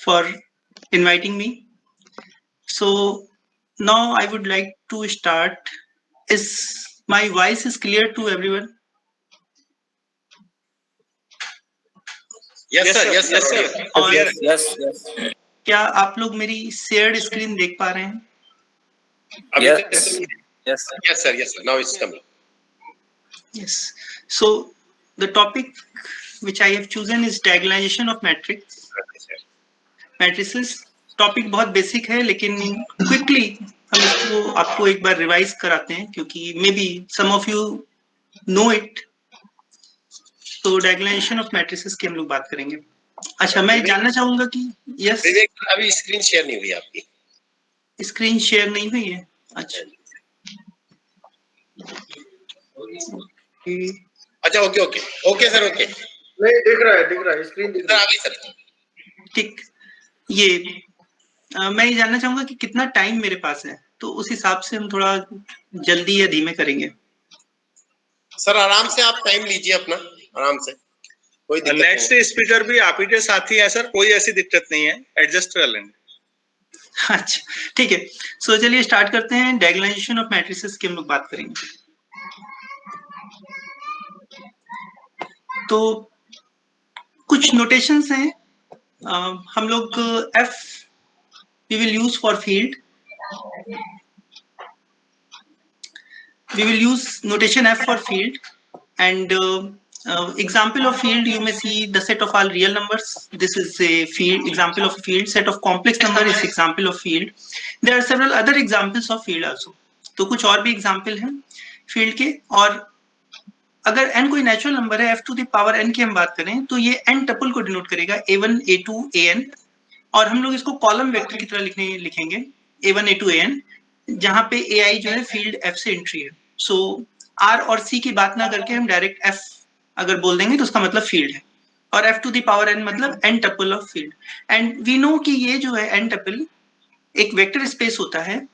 for inviting me. So now I would like to start. Is my voice is clear to everyone? Yes sir, yes sir. और Yes. क्या आप लोग मेरी shared screen देख पा रहे हैं? Yes sir. Now it's coming. Yes. So the topic which I have chosen is diagonalization of matrices. Topic बहुत बेसिक है, लेकिन क्विकली हम इसको आपको एक बार रिवाइज कराते हैं, क्योंकि maybe some of you know it. तो डायगोनलाइजेशन ऑफ मैट्रिसेस की हम लोग बात करेंगे. अच्छा, मैं जानना चाहूंगा कि यस, अभी स्क्रीन शेयर नहीं हुई आपकी? स्क्रीन शेयर नहीं हुई है? अच्छा ओके सर. ओके नहीं दिख रहा है स्क्रीन दिख रहा है सर. ठीक. ये मैं ये जानना चाहूंगा कि कितना टाइम मेरे पास है, तो उस हिसाब से हम थोड़ा जल्दी या धीमे करेंगे. सर आराम से आप टाइम लीजिए अपना, आराम से, कोई दिक्कत नहीं. नेक्स्ट स्पीकर भी आप ही के साथ ही है सर, कोई ऐसी दिक्कत नहीं है, एडजस्ट कर लेंगे. अच्छा ठीक है. सो चलिए स्टार्ट करते हैं. डायगोनलाइजेशन ऑफ मैट्रिसेस की हम लोग बात करेंगे. तो कुछ नोटेशंस हैं. हम लोग F we will use for field. We will use notation F for field, and example of field you may see the set of all real numbers. This is a field, example of field. Set of complex number is example of field. There are several other examples of field also. तो कुछ और भी example हैं field के. और अगर n कोई natural number है, f to the power n की हम बात करें, तो ये n टपल को डिनोट करेगा, a1 a2 an, और हम लोग इसको कॉलम वेक्टर की तरह लिखेंगे a1 a2 an, जहां पे ai जो है फील्ड f से एंट्री है. सो r और c की बात ना करके हम डायरेक्ट f अगर बोल देंगे तो उसका मतलब फील्ड है, और f to the power n मतलब n tuple of field. And we know कि ये जो है n टपल एक वेक्टर स्पेस होता है.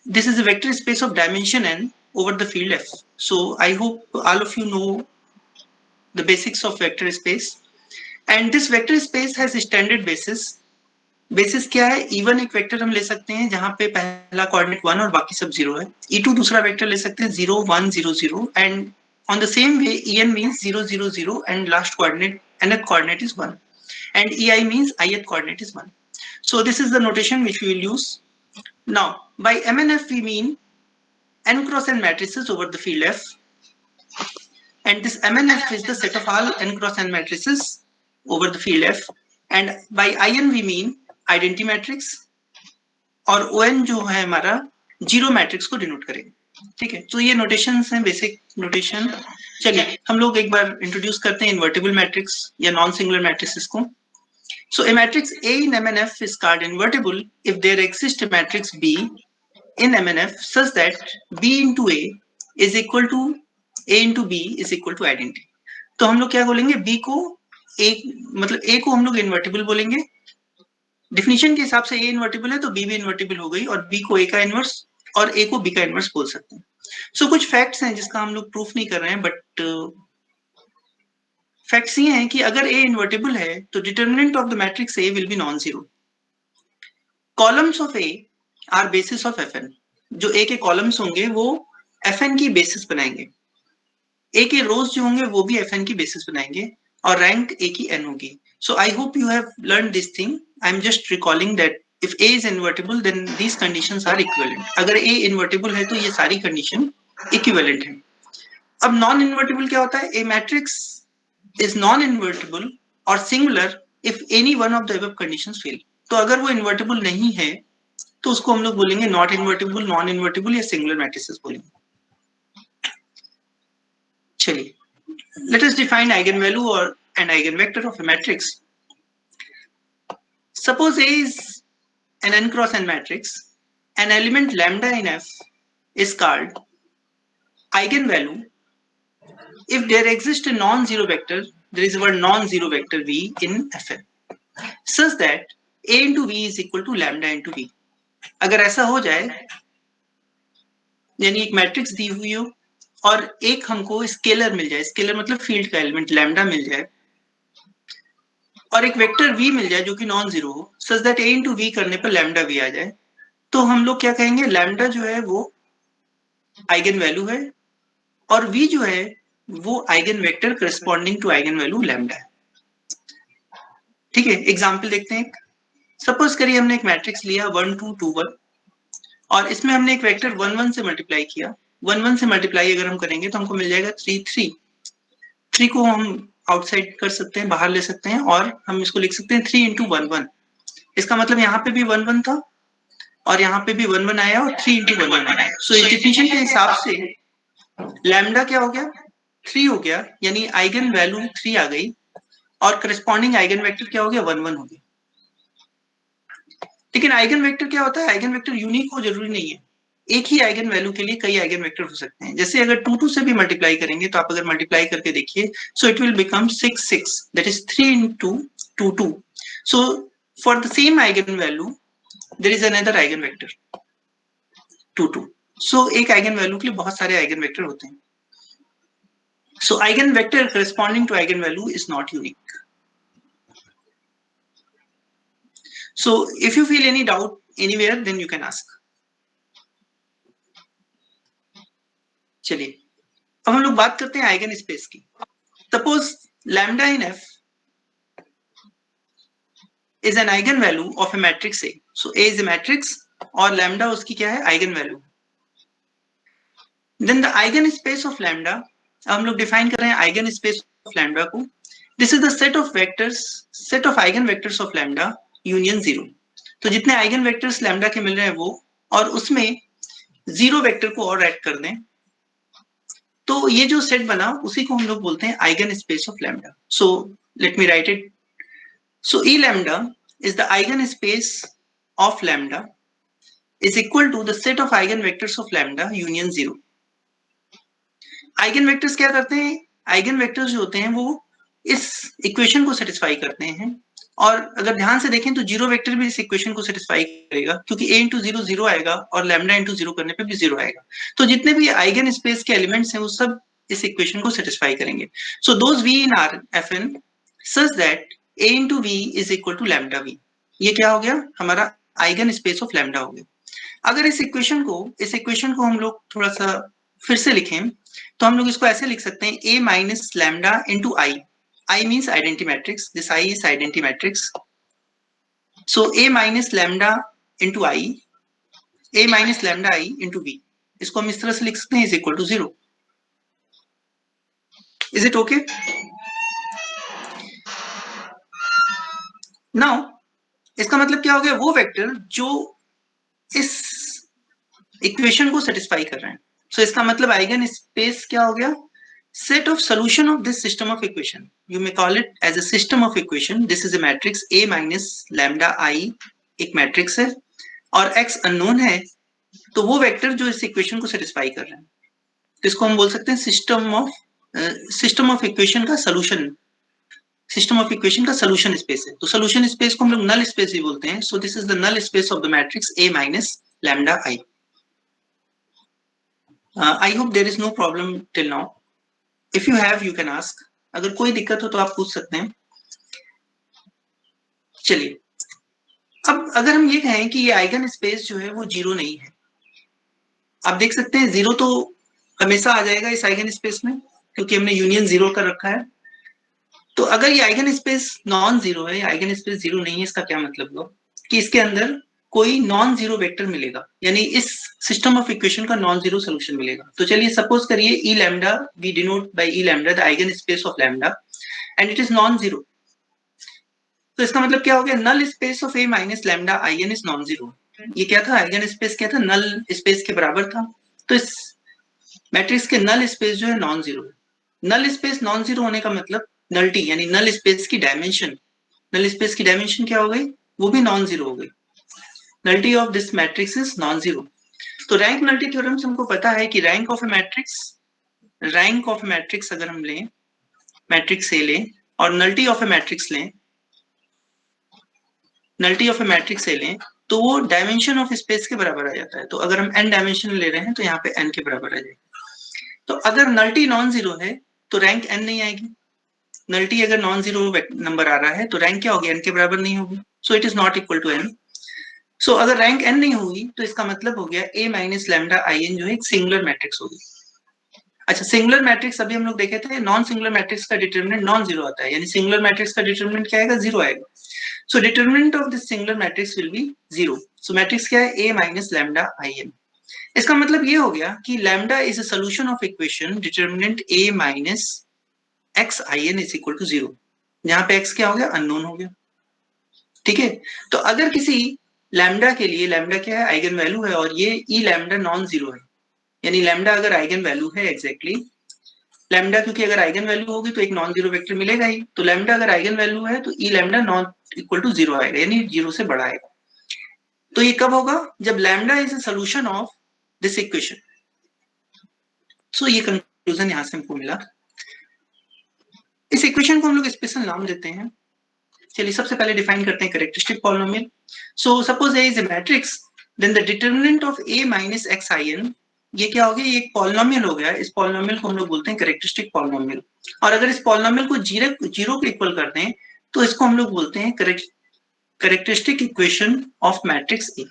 This is a vector space of dimension n over the field f. So I hope all of you know the basics of vector space. And this vector space has standard basis. Basis क्या है? E1 एक vector हम ले सकते हैं जहां पे पहला कोऑर्डिनेट 1 और बाकी सब 0 है. E2 दूसरा वेक्टर ले सकते हैं 0 1 0 0, and on the same way En means 0 0 0 and last coordinate, nth coordinate is 1, and Ei means ith coordinate is 1. So this is the notation which we will use. Now by MNF we mean n cross n matrices over the field F, and this MNF is the set of all n cross n matrices over the field F, and by IN we mean identity matrix, और ON जो है हमारा zero matrix को denote करेंगे. ठीक है, तो ये नोटेशंस हैं, बेसिक नोटेशन. चलिए हम लोग एक बार इंट्रोड्यूस करते हैं इन्वर्टिबल मैट्रिक्स या नॉन सिंगुलर मैट्रिसेस को. सो ए matrix A in MNF is called invertible if there exists a matrix B in MNF such that B into A is equal to A into B is equal to identity. तो हम लोग क्या बोलेंगे? B को A, मतलब A को हम लोग इन्वर्टिबल बोलेंगे. डिफिनीशन के हिसाब से A इन्वर्टिबल है तो B भी इन्वर्टिबल हो गई, और B को A का इनवर्स और A को B का इनवर्स बोल सकते हैं. सो कुछ फैक्ट्स हैं जिसका हम लोग प्रूफ नहीं कर रहे हैं, बट फैक्ट्स ये हैं कि अगर A इन्वर्टिबल है तो determinant of the matrix A will be non zero. Columns of A are basis of Fn. जो A के कॉलम्स होंगे वो Fn की बेसिस बनाएंगे. A के रोज जो होंगे वो भी Fn की बेसिस बनाएंगे, और रैंक A की n होगी. So I hope you have learned this thing. I'm just recalling that if A is invertible, then these conditions are equivalent. अगर A invertible है तो ये सारी condition equivalent है. अब non invertible क्या होता है? A matrix is non invertible or singular if any one of the above conditions fail. तो अगर वो invertible नहीं है तो उसको हम लोग बोलेंगे not invertible, non invertible या singular matrices बोलेंगे. चलिए, let us define eigenvalue or an eigenvector of a matrix. Suppose A is an n cross n matrix. An element lambda in F is called eigenvalue if there exists a non-zero vector, there is a word non-zero vector V in Fn, such that A into V is equal to lambda into V. अगर ऐसा हो जाए, यानी एक matrix दी हुई हो और एक हमको स्केलर मिल जाए, स्केलर मतलब फील्ड का एलिमेंट लैम्डा मिल जाए, और एक वेक्टर v मिल जाए जो कि नॉन जीरो हो, such that a into v करने पर लैम्डा v आ जाए, तो हम लोग क्या कहेंगे, लैम्डा जो है वो आइगन वैल्यू है और v जो है वो eigen vector corresponding to eigen value lambda है। ठीक है, एग्जाम्पल देखते हैं। सपोज करिए हमने एक मैट्रिक्स लिया 1 2 2 1 और इसमें हमने एक वेक्टर 1 1 से मल्टीप्लाई किया। 1 1 से मल्टीप्लाई अगर हम करेंगे तो हमको मिल जाएगा 3 3। 3 को हम आउटसाइड कर सकते हैं, बाहर ले सकते हैं और हम इसको लिख सकते हैं 3 इंटू 1 1। इसका मतलब यहाँ पे भी 1 1 था और यहाँ पे भी 1 1 आया और 3 इंटू 1 1 आया। सो इस डेफिनेशन के हिसाब से लैम्डा क्या हो गया, 3 हो गया, यानी आइगन वैल्यू 3 आ गई और करस्पॉन्डिंग आइगन वेक्टर क्या हो गया, 1 1 हो गया। लेकिन आइगन वेक्टर क्या होता है, आइगन वेक्टर यूनिक हो जरूरी नहीं है, एक ही आइगन वैल्यू के लिए कई आइगन वेक्टर हो सकते हैं। जैसे अगर 2 2 से भी मल्टीप्लाई करेंगे तो आप अगर मल्टीप्लाई करके देखिए, so it will become 6 6, that is 3 into 2 2। So for the same eigen value there is another eigen vector 2 2। So एक आइगन वैल्यू के लिए बहुत सारे आइगन वेक्टर होते हैं। So eigen vector corresponding to eigen value is not unique. So if you feel any doubt anywhere, then you can ask. चलिए अब हम लोग बात करते हैं आइगन स्पेस की। Suppose lambda in F is an eigen value of a matrix A. So A is a matrix और lambda उसकी क्या है, eigen value. Then the eigen space of lambda, हम लोग डिफाइन कर रहे हैं आइगन स्पेस ऑफ लैम्डा को। This is the set of vectors, set of eigen vectors of lambda union zero. तो जितने आइगन वेक्टर्स लैम्डा के मिल रहे हैं वो, और उसमें जीरो वेक्टर को और ऐड कर दें, तो ये जो सेट बना उसी को हम लोग बोलते हैं eigen space of lambda. So let me write it. So E lambda is the eigen space of lambda is equal to the set of eigen vectors of lambda union zero. Eigen vectors क्या करते हैं, eigen vectors जो होते हैं वो इस equation को satisfy करते हैं, और अगर ध्यान से देखें तो जीरो वेक्टर भी इस इक्वेशन को सेटिस्फाई करेगा, क्योंकि a इंटू जीरो जीरो आएगा और लैम्डा इंटू जीरो करने पे भी जीरो आएगा। तो जितने भी आइगन स्पेस के एलिमेंट्स हैं वो सब इस इक्वेशन को सेटिस्फाई करेंगे। So those v in R F n such that a into v is equal to lambda v. ये क्या हो गया, हमारा आइगन स्पेस ऑफ लैम्डा हो गया। अगर इस इक्वेशन को हम लोग थोड़ा सा फिर से लिखें तो हम लोग इसको ऐसे लिख सकते हैं, a minus lambda into I. I means identity matrix. This I is identity matrix. So A minus lambda into I, A minus lambda I into V. इसको हम इस तरह से लिख सकते हैं, is equal to 0. Is it okay? Now, इसका मतलब क्या हो गया, वो वेक्टर जो इस इक्वेशन को सेटिस्फाई कर रहे हैं। So इसका मतलब आइगन स्पेस क्या हो गया, set of solution of this system of equation. You may call it as a system of equation. This is a matrix A minus lambda I एक मैट्रिक्स है और x अननोन है, तो वो वेक्टर जो इस इक्वेशन को सेटिस्फाई कर रहे हैं, तो इसको हम बोल सकते हैं सिस्टम ऑफ इक्वेशन का सॉल्यूशन, सिस्टम ऑफ इक्वेशन का सॉल्यूशन स्पेस है। तो सॉल्यूशन स्पेस को हम लोग नल स्पेस भी बोलते हैं। So this is the null space of the matrix A minus lambda I. I hope there is no problem till now. If you have, you can ask. अगर कोई दिक्कत हो तो आप पूछ सकते हैं। चलिए अब अगर हम ये कहें कि ये आइगन स्पेस जो है वो जीरो नहीं है, आप देख सकते हैं जीरो तो हमेशा आ जाएगा इस आइगन स्पेस में, क्योंकि हमने यूनियन जीरो कर रखा है। तो अगर ये आइगन स्पेस नॉन जीरो है, आइगन स्पेस जीरो नहीं है, इसका क्या मतलब हुआ कि इसके अंदर कोई नॉन जीरो वेक्टर मिलेगा, यानी इस सिस्टम ऑफ इक्वेशन का नॉन जीरो सोल्यूशन मिलेगा। तो चलिए सपोज करिए E lambda, we denote by E lambda the eigen space of lambda and it is non zero. तो इसका मतलब क्या हो गया, null space of A minus lambda I n is non zero. ये क्या था, आइगन स्पेस क्या था, नल स्पेस के बराबर था। तो इस मैट्रिक्स के नल स्पेस जो है नॉन जीरो है। नल स्पेस नॉन जीरो होने का मतलब नलिटी, यानी नल स्पेस की डायमेंशन, नल स्पेस की डायमेंशन क्या हो गई, वो भी नॉन जीरो हो गई। Nullity of this matrix is non zero. तो रैंक नलिटी थ्योरम से हमको पता है कि रैंक ऑफ ए मैट्रिक्स अगर हम लें, मैट्रिक्स ए लें और नलिटी ऑफ ए मैट्रिक्स लें, नलिटी ऑफ ए मैट्रिक्स ए लें, तो वो डायमेंशन ऑफ स्पेस के बराबर आ जाता है। तो अगर हम n डायमेंशन ले रहे हैं तो यहाँ पे n के बराबर आ जाएगा। तो अगर नलिटी नॉन जीरो है तो रैंक n नहीं आएगी, नल्टी अगर नॉन जीरो नंबर आ रहा है तो रैंक क्या होगी, एन के बराबर नहीं होगी, so it is not equal to n. So अगर रैंक एन नहीं होगी तो इसका मतलब हो गया ए माइनस लैम्डा आई एन जो है एक सिंगुलर मैट्रिक्स होगी। अच्छा, सिंगुलर मैट्रिक्स अभी हम लोग देखे थे, नॉन सिंगुलर मैट्रिक्स का डिटरमिनेंट नॉन जीरो आता है, यानी सिंगुलर मैट्रिक्स का डिटरमिनेंट क्या आएगा, जीरो आएगा। So determinant of this singular matrix will be zero. So matrix क्या है, A minus lambda I n. इसका मतलब ये हो गया कि lambda is a solution of equation determinant A minus x I n is equal to zero, जहां पे एक्स क्या हो गया, अननोन हो गया। ठीक है, तो अगर किसी लैम्डा के लिए, लैम्डा क्या है, आइगन वैल्यू है, और ये ई लैम्डा नॉन जीरो है, यानी लैम्डा अगर आइगन वैल्यू है एग्जैक्टली लैम्डा, क्योंकि अगर आइगन वैल्यू होगी तो एक नॉन जीरो वेक्टर मिलेगा ही, तो लैम्डा अगर आइगन वैल्यू है तो E lambda non equal to zero आएगा, यानी जीरो से बड़ा आएगा। तो ये कब होगा, जब lambda is a solution of this equation. So ये कंक्लूजन यहां से हमको मिला। इस इक्वेशन को हम लोग स्पेशल नाम देते हैं। चलिए सबसे पहले डिफाइन करते हैं characteristic polynomial. So suppose A is a matrix, then the determinant of A minus x I n, ये क्या हो गया, ये एक पॉलिनोमियल हो गया। इस पॉलिनोमियल को हम लोग बोलते हैं कैरेक्टरिस्टिक पॉलिनोमियल। और अगर इस पॉलिनोमियल को जीरो के इक्वल कर दें तो इसको हम लोग बोलते हैं characteristic equation of matrix A.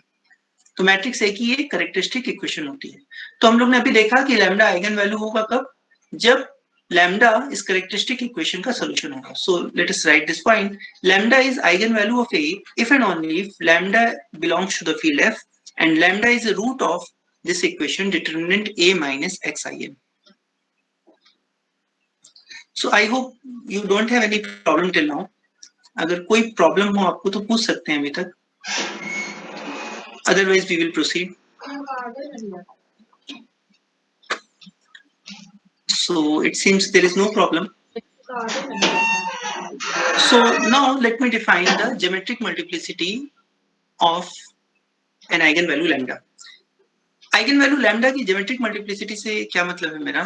तो मैट्रिक्स ए की ये कैरेक्टरिस्टिक इक्वेशन होती है। तो हम लोग ने अभी देखा कि लैम्डा आइगन वैल्यू होगा कब, जब लैम्डा इस कैरेक्टरिस्टिक इक्वेशन का सॉल्यूशन होगा। So let us write this point, lambda is eigen value of A if and only if lambda belongs to the field F and lambda is the root of this equation determinant a minus xin. So I hope you don't have any problem till now. अगर कोई problem हो आपको तो पूछ सकते हैं अभी तक, otherwise we will proceed. So it seems there is no problem. So now let me define the geometric multiplicity of an eigenvalue lambda. Eigen lambda की ज्योमेट्रिक मल्टीप्लिसिटी से क्या मतलब है मेरा,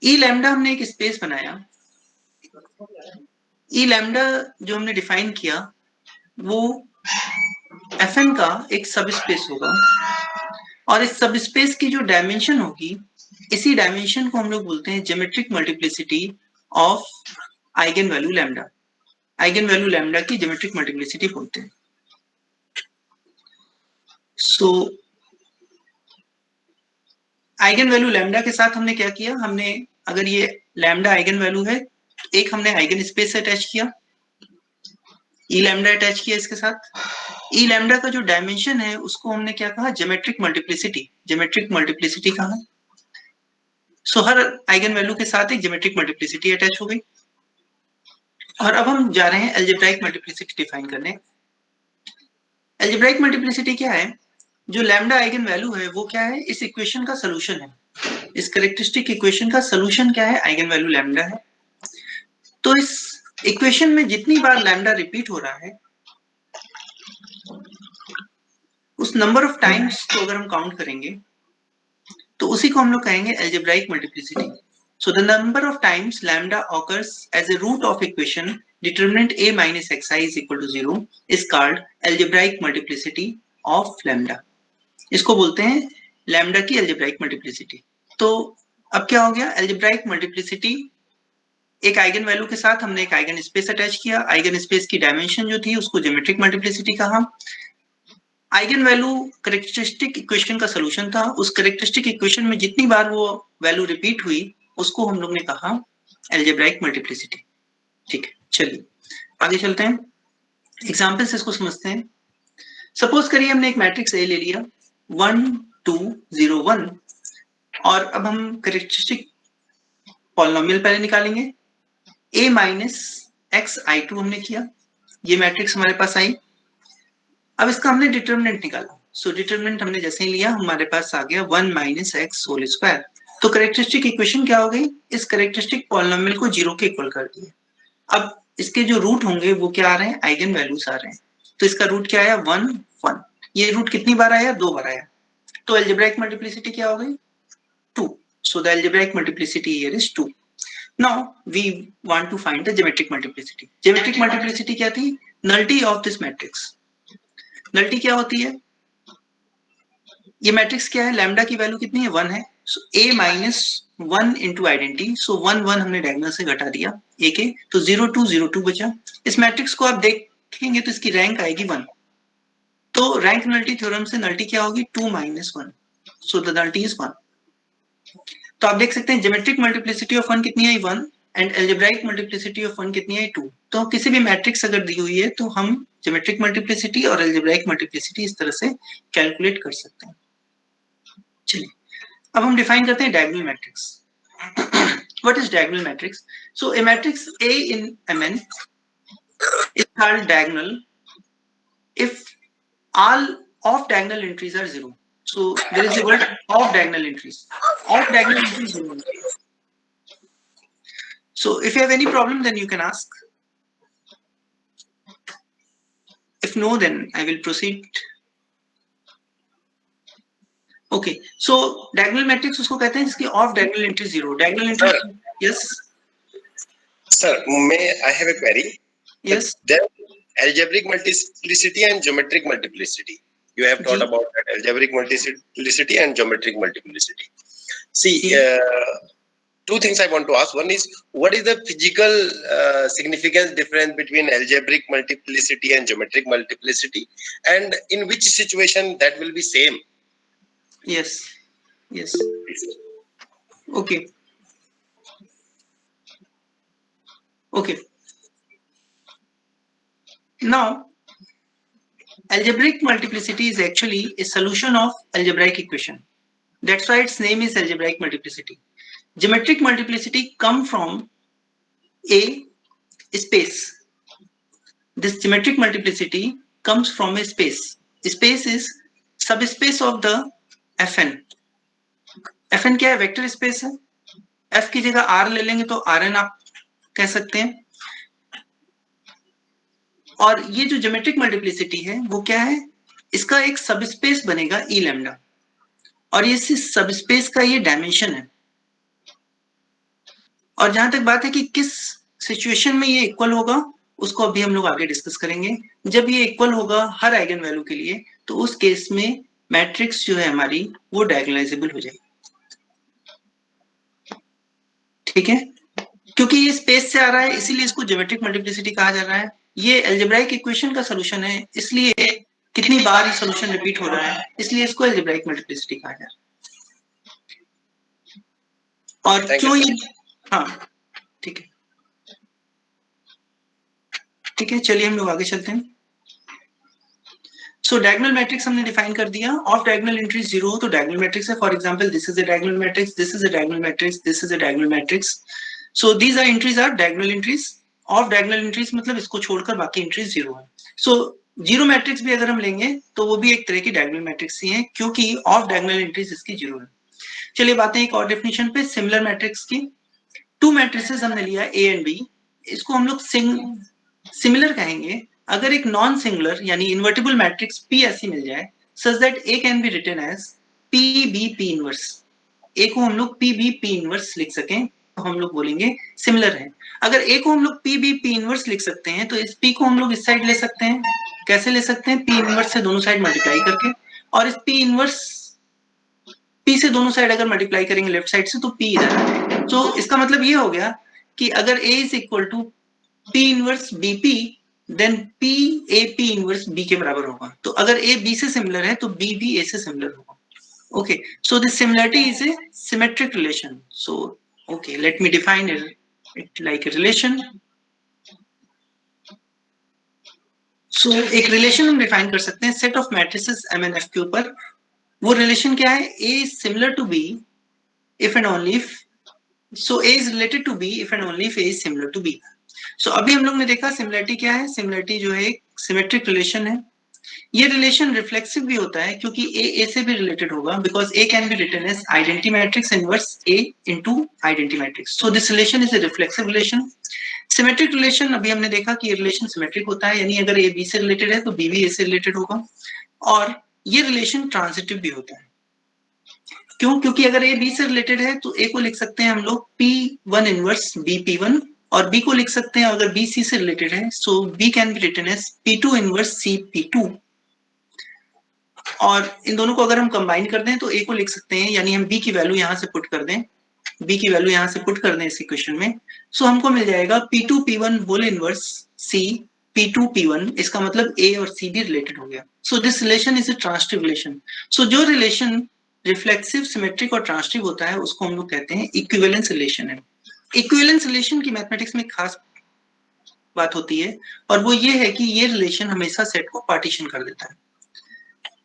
ई लैम्डा हमने एक स्पेस बनाया, ई लैम्डा जो हमने डिफाइन किया वो Fn का एक सब स्पेस होगा, और इस सब स्पेस की जो डायमेंशन होगी, इसी डायमेंशन को हम लोग बोलते हैं geometric multiplicity of eigen value lambda. Eigen value lambda की ज्योमेट्रिक मल्टीप्लिसिटी बोलते हैं। सो आइगन वैल्यू लैम्डा के साथ हमने क्या किया, हमने अगर ये लैम्डा आइगन वैल्यू है, एक हमने आइगन स्पेस से अटैच किया, ई लैम्डा अटैच किया इसके साथ। ई लैम्डा का जो डायमेंशन है उसको हमने क्या कहा, ज्योमेट्रिक मल्टीप्लिसिटी, ज्योमेट्रिक मल्टीप्लिसिटी कहा। सो हर आइगन वैल्यू के साथ एक ज्योमेट्रिक मल्टीप्लिसिटी अटैच हो गई। और अब हम जा रहे हैं अलजेब्राइक मल्टीप्लिसिटी डिफाइन करने। अलजेब्राइक मल्टीप्लिसिटी क्या है, जो लैम्डा आइगन वैल्यू है वो क्या है, इस इक्वेशन का सॉल्यूशन है। इस कैरेक्टरिस्टिक इक्वेशन का सॉल्यूशन क्या है, आइगन वैल्यू लैम्डा है। तो इस इक्वेशन में जितनी बार लैम्डा रिपीट हो रहा है, उस नंबर ऑफ टाइम्स को अगर हम काउंट करेंगे तो उसी को हम लोग कहेंगे algebraic multiplicity. So the number of times lambda occurs as a root of equation determinant a minus xi is equal to 0 is called algebraic multiplicity of lambda. इसको बोलते हैं लैम्डा की अलजेब्राइक मल्टीप्लिसिटी। तो अब क्या हो गया, अलजेब्राइक मल्टीप्लिसिटी, एक आइगन वैल्यू के साथ हमने एक आइगन स्पेस अटैच किया, आइगन स्पेस की डायमेंशन जो थी उसको ज्योमेट्रिक मल्टीप्लिसिटी कहा। आइगन वैल्यू कैरेक्टरिस्टिक इक्वेशन का सॉल्यूशन था, उस कैरेक्टरिस्टिक इक्वेशन में जितनी बार वो वैल्यू रिपीट हुई उसको हम लोग ने कहा अलजेब्राइक मल्टीप्लिसिटी। ठीक है, चलिए आगे चलते हैं, एग्जाम्पल से इसको समझते हैं। सपोज करिए हमने एक मैट्रिक्स ए ले लिया 1 2 0 1, और अब हम कैरेक्टरिस्टिक पॉलिनोमियल पहले निकालेंगे। a minus x I two हमने किया, ये मैट्रिक्स हमारे पास आई। अब इसका हमने डिटरमिनेंट निकाला। सो डिटरमिनेंट हमने जैसे ही लिया हमारे पास आ गया 1 माइनस एक्स होल स्क्वायर। तो कैरेक्टरिस्टिक इक्वेशन क्या हो गई, इस कैरेक्टरिस्टिक पॉलिनोमियल को 0 के इक्वल कर दिया। अब इसके जो रूट होंगे वो क्या आ रहे हैं, आइगन वैल्यूज आ रहे हैं। तो इसका रूट क्या आया, 1 1। ये रूट कितनी बार आया, 2 बार आया। तो अलजेब्राइक मल्टीप्लिसिटी क्या हो गई, 2। So the algebraic multiplicity here is 2. Now we want to find the geometric multiplicity. Geometric multiplicity क्या थी, nullity of this matrix. Nullity क्या होती है, ये मैट्रिक्स क्या है, लैम्डा की वैल्यू कितनी है, 1 है, सो a माइनस 1 इंटू आइडेंटिटी, सो 1 1 हमने डायगोनल से घटा दिया a के, तो 0 2 0 2 बचा। इस मैट्रिक्स को आप देखेंगे तो इसकी रैंक आएगी 1, तो रैंक नलिटी थ्योरम से नलिटी क्या होगी 2 minus 1, so the nullity is 1। तो आप देख सकते हैं ज्योमेट्रिक मल्टीप्लिसिटी ऑफ 1 कितनी आई 1 एंड अलजेब्राइक मल्टीप्लिसिटी ऑफ 1 कितनी आई 2। तो किसी भी मैट्रिक्स अगर दी हुई है तो हम ज्योमेट्रिक मल्टीप्लिसिटी और अलजेब्राइक मल्टीप्लिसिटी इस तरह से कैलकुलेट कर सकते हैं। चलिए अब हम डिफाइन करते हैं diagonal matrix. What is diagonal matrix? So A matrix A in Mn is called diagonal if all off diagonal entries are 0. So there is a word off diagonal entries. Off diagonal entries 0. So if you have any problem, then you can ask. If no, then I will proceed. Okay, so diagonal matrix उसको कहते हैं इसकी off diagonal entry 0. Diagonal entry, yes. Sir, I have a query. Yes. Then algebraic multiplicity and geometric multiplicity. You have taught about that algebraic multiplicity and geometric multiplicity. See, two things I want to ask. One is, what is the physical significance difference between algebraic multiplicity and geometric multiplicity, and in which situation that will be same? Yes. Yes. Okay. Okay. Now, algebraic multiplicity is actually a solution of algebraic equation. That's why its name is algebraic multiplicity. Geometric multiplicity come from a space. This geometric multiplicity comes from a space. Space is subspace of the Fn. Fn क्या है? Vector space है। F की जगह R ले लेंगे तो Rn आप कह सकते हैं। और ये जो ज्योमेट्रिक मल्टीप्लिसिटी है वो क्या है? इसका एक सबस्पेस बनेगा ई लैम्डा, और ये सबस्पेस का ये डायमेंशन है। और जहां तक बात है कि किस सिचुएशन में ये इक्वल होगा, उसको अभी हम लोग आगे डिस्कस करेंगे। जब ये इक्वल होगा हर आइगन वैल्यू के लिए, तो उस केस में मैट्रिक्स जो है हमारी वो डायगोनलाइजेबल हो जाएगी। ठीक है, क्योंकि ये स्पेस से आ रहा है इसीलिए इसको ज्योमेट्रिक मल्टीप्लिसिटी कहा जा रहा है। ये अलजेब्राइक इक्वेशन का सॉल्यूशन है, इसलिए कितनी बार ये सॉल्यूशन रिपीट हो रहा है, इसलिए इसको अलजेब्राइक मल्टीप्लिसिटी कहा जा रहा है। और क्यों ये, हाँ ठीक है, ठीक है, चलिए हम लोग आगे चलते हैं। सो डायगोनल मैट्रिक्स हमने डिफाइन कर दिया। ऑफ डायगोनल एंट्री 0 हो तो डायगोनल मैट्रिक्स है। For example, this is a diagonal matrix, this is a diagonal matrix, this is a diagonal matrix. So these are entries are diagonal entries. Off diagonal entries मतलब इसको छोड़कर बाकी entries 0 है। So zero matrix भी अगर हम लेंगे तो वो भी एक तरह की डायगोनल मैट्रिक्स ही है, क्योंकि ऑफ डायगोनल एंट्रीज इसकी 0 है। चलिए बातें एक और डेफिनेशन पे, सिमिलर मैट्रिक्स की। टू मैट्रिसेस हमने लिया ए एंड बी, इसको हम लोग सिमिलर कहेंगे अगर एक नॉन सिंगुलर यानी इन्वर्टिबल मैट्रिक्स P ऐसी मिल जाए such that A can be written as PB inverse. A को हम लोग PB इनवर्स लिख सकें तो हम लोग बोलेंगे सिमिलर है। अगर A को हम लोग PB इनवर्स लिख सकते हैं तो इस P को हम लोग इस साइड ले सकते हैं। कैसे ले सकते हैं? P इनवर्स से दोनों साइड मल्टीप्लाई करके, और इस P इनवर्स P से दोनों साइड अगर मल्टीप्लाई करेंगे लेफ्ट साइड से तो P इधर आ जाएगा। तो इसका मतलब ये हो गया कि अगर A is equal to P inverse BP then P AP inverse B के बराबर होगा। तो अगर A B से सिमिलर है तो B भी A से सिमिलर होगा। Okay, so this similarity is a symmetric relation. So okay, let me define it like a relation. So एक रिलेशन हम डिफाइन कर सकते हैं सेट ऑफ मैट्रिसेस MNF के ऊपर। वो रिलेशन क्या है? A is similar to B if and only if, so A is related to B if and only if A is similar to B। सो अभी हम लोग ने देखा सिमिलरिटी क्या है। सिमिलरिटी जो है एक सिमेट्रिक रिलेशन है। ये रिलेशन रिफ्लेक्सिव भी होता है क्योंकि A से भी रिलेटेड होगा, because A can be written as identity matrix inverse A into identity matrix. So this relation is a reflexive relation. Symmetric relation अभी हमने देखा कि ये रिलेशन सिमेट्रिक होता है, यानी अगर A B से रिलेटेड है तो B भी A से रिलेटेड होगा। और ये रिलेशन ट्रांजिटिव भी होता है। क्यों? क्योंकि अगर A B से रिलेटेड है तो A को लिख सकते हैं हम लोग P1 इनवर्स B P1, और B को लिख सकते हैं अगर B C से रिलेटेड है, so B can be written as P2 inverse C P2। और इन दोनों को अगर हम कंबाइन कर दें तो ए को लिख सकते हैं, यानी हम बी की वैल्यू यहाँ से पुट कर दें, बी की वैल्यू यहाँ से पुट कर दें इस इक्वेशन में, सो हमको मिल जाएगा P2 P1 whole inverse C P2 P1, इसका मतलब A और C भी रिलेटेड हो गया। So this relation is a transitive relation. So जो रिलेशन रिफ्लेक्सिव, सिमेट्रिक और ट्रांजिटिव होता है उसको हम लोग कहते हैं इक्विवेलेंस रिलेशन है। इक्विवेलेंस रिलेशन की मैथमेटिक्स में खास बात होती है और वो ये है कि ये रिलेशन हमेशा सेट को पार्टीशन कर देता है,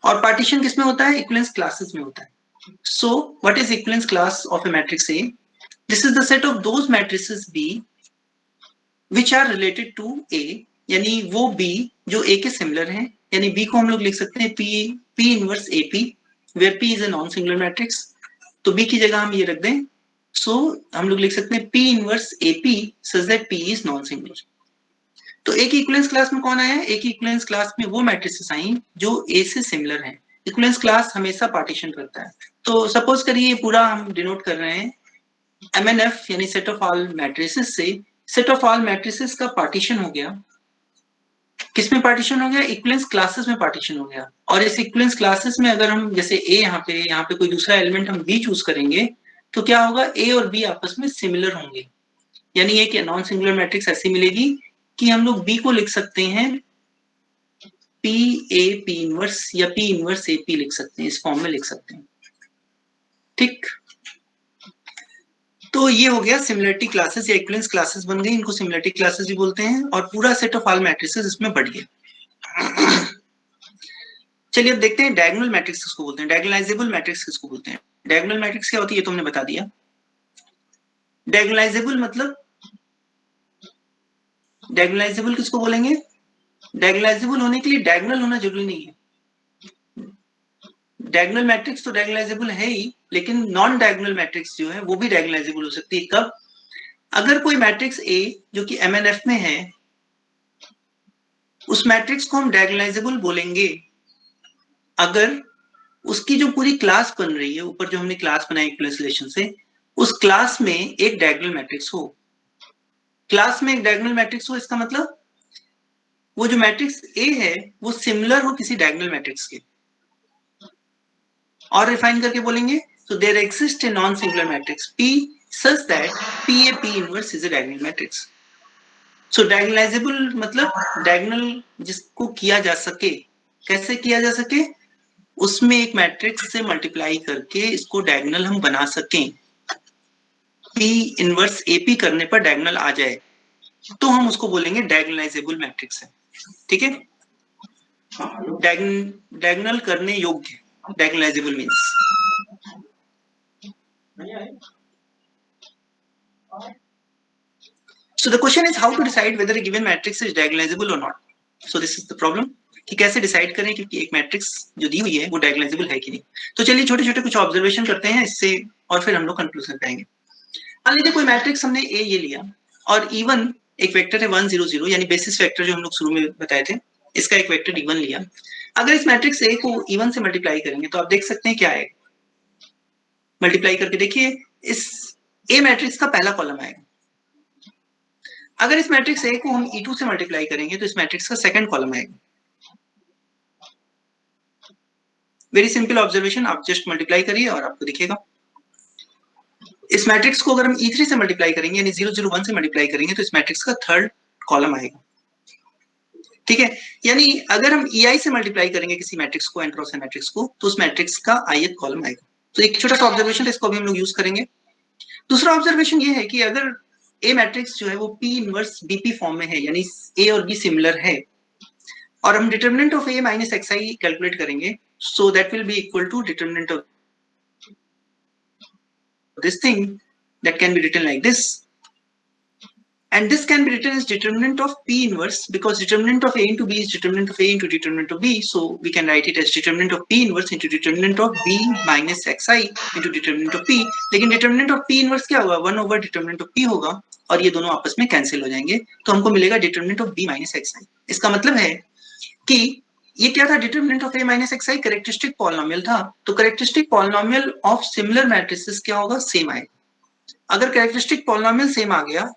और पार्टीशन किसमें होता है? इक्विवेलेंस क्लासेस में होता है। So, what is equivalence class of a matrix A? This is the set of those matrices B which are related to A, यानी वो B जो A के सिमिलर हैं, यानी B को हम लोग लिख सकते हैं P inverse AP, where P is a non-singular matrix. तो B की जगह हम ये रख दें, so हम लोग लिख सकते हैं P inverse AP such that P is non-singular. तो A की इक्विवेलेंस क्लास में कौन आया? A की इक्विवेलेंस क्लास में वो मैट्रिसेस आई जो A से सिमिलर हैं। इक्विवेलेंस क्लास हमेशा पार्टीशन करता है। तो सपोज करिए ये पूरा हम डिनोट कर रहे हैं MNF यानी सेट ऑफ ऑल मैट्रिसेस से। सेट ऑफ ऑल मैट्रिसेस का पार्टीशन हो गया, किसमें पार्टीशन हो गया? इक्विवेलेंस क्लासेस में पार्टीशन हो गया। और इस इक्विवेलेंस क्लासेस में अगर हम जैसे A यहाँ पे कोई दूसरा एलिमेंट हम B चूज करेंगे तो क्या होगा? A और B आपस में सिमिलर होंगे, यानी एक नॉन सिंगुलर मैट्रिक्स ऐसी मिलेगी कि हम लोग B को लिख सकते हैं P A P इनवर्स या P इनवर्स A P लिख सकते हैं, इस फॉर्म में लिख सकते हैं। ठीक, तो ये हो गया सिमिलरिटी क्लासेस या इक्विवेलेंस क्लासेस बन गई, इनको सिमिलरिटी क्लासेस भी बोलते हैं, और पूरा सेट ऑफ ऑल मैट्रिसेस इसमें बढ़ गया। चलिए अब देखते हैं डायगोनल मैट्रिक्स किसको बोलते हैं, डायगोनलाइजेबल मैट्रिक्स किसको बोलते हैं। डायगोनल मैट्रिक्स क्या होती है ये तो हमने बता दिया। डायगोनलाइजेबल मतलब, डायगोनलाइजेबल किसको बोलेंगे? डायगोनलाइजेबल होने के लिए डायगोनल होना जरूरी नहीं है। डायगोनल मैट्रिक्स तो डायगोनलाइजेबल है ही, लेकिन नॉन डायगोनल मैट्रिक्स जो है वो भी डायगोनलाइजेबल हो सकती है। कब? अगर कोई मैट्रिक्स A जो कि MNF में है, उस मैट्रिक्स को हम डायगोनलाइजेबल बोलेंगे अगर उसकी जो पूरी क्लास बन रही है, ऊपर जो हमने क्लास बनाई इक्विवेलेंस रिलेशन से, उस क्लास में एक डायगोनल मैट्रिक्स हो। क्लास में एक डायगोनल मैट्रिक्स हो इसका मतलब वो जो मैट्रिक्स A है वो सिमिलर हो किसी डायगोनल मैट्रिक्स के। और रिफाइन करके बोलेंगे तो there exist a non singular matrix P such that PA P inverse is a diagonal matrix. So diagonalizable मतलब डायगोनल जिसको किया जा सके। कैसे किया जा सके? उसमें एक मैट्रिक्स से मल्टीप्लाई करके इसको डायगोनल हम बना सकें, P इनवर्स AP करने पर डायगोनल आ जाए, तो हम उसको बोलेंगे डायगोनलाइजेबल मैट्रिक्स है। ठीक है, डायगोनल करने योग्य, diagonalisable means. So the question is how to decide whether a given matrix is diagonalizable or not. So this is the problem कि कैसे डिसाइड करें कि एक मैट्रिक्स जो दी हुई है वो डायगोनलाइजेबल है कि नहीं। तो चलिए छोटे छोटे कुछ ऑब्जर्वेशन करते हैं इससे, और फिर हम लोग कंक्लूजन पे आएंगे। मान लीजिए कोई मैट्रिक्स हमने A ये लिया और E1 एक वेक्टर है 1 0 0, यानी बेसिस वेक्टर जो हम लोग शुरू में बताए थे, इसका एक वेक्टर E1 लिया। अगर इस मैट्रिक्स A को E1 से मल्टीप्लाई करेंगे तो आप देख सकते हैं क्या आएगा। मल्टीप्लाई करके देखिए, इस A मैट्रिक्स का पहला कॉलम आएगा। अगर इस मैट्रिक्स A को हम E2 से मल्टीप्लाई करेंगे तो इस मैट्रिक्स का सेकंड कॉलम आएगा। वेरी सिंपल ऑब्जर्वेशन, आप जस्ट मल्टीप्लाई करिए और आपको दिखेगा। इस मैट्रिक्स को अगर हम E3 से मल्टीप्लाई करेंगे यानी 0 0 1 से मल्टीप्लाई करेंगे तो इस मैट्रिक्स का थर्ड कॉलम आएगा। ठीक है, यानी अगर हम EI से मल्टीप्लाई करेंगे किसी मैट्रिक्स को, n क्रॉस n मैट्रिक्स को, तो उस मैट्रिक्स का ith कॉलम आएगा। तो एक छोटा सा ऑब्जर्वेशन है, इसको भी हम लोग यूज करेंगे। दूसरा ऑब्जर्वेशन ये है कि अगर A मैट्रिक्स जो है वो P इनवर्स BP फॉर्म में है, यानी A और B सिमिलर है, और हम determinant of A minus xi calculate करेंगे, so that will be equal to determinant of this thing that can be written like this, and this can be written as determinant of P inverse because determinant of A into B is determinant of A into determinant of B, so we can write it as determinant of P inverse into determinant of B minus xi into determinant of P। लेकिन determinant of P inverse क्या होगा? 1 over determinant of P होगा, और ये दोनों आपस में cancel हो जाएंगे, तो हमको मिलेगा determinant of B minus xi। इसका मतलब है कि ये क्या था? Determinant of A minus xi characteristic polynomial था, तो characteristic polynomial of similar matrices क्या होगा? सेम आएगा। अगर कैरेक्टरिस्टिक पॉलिनोमियल सेम आ गया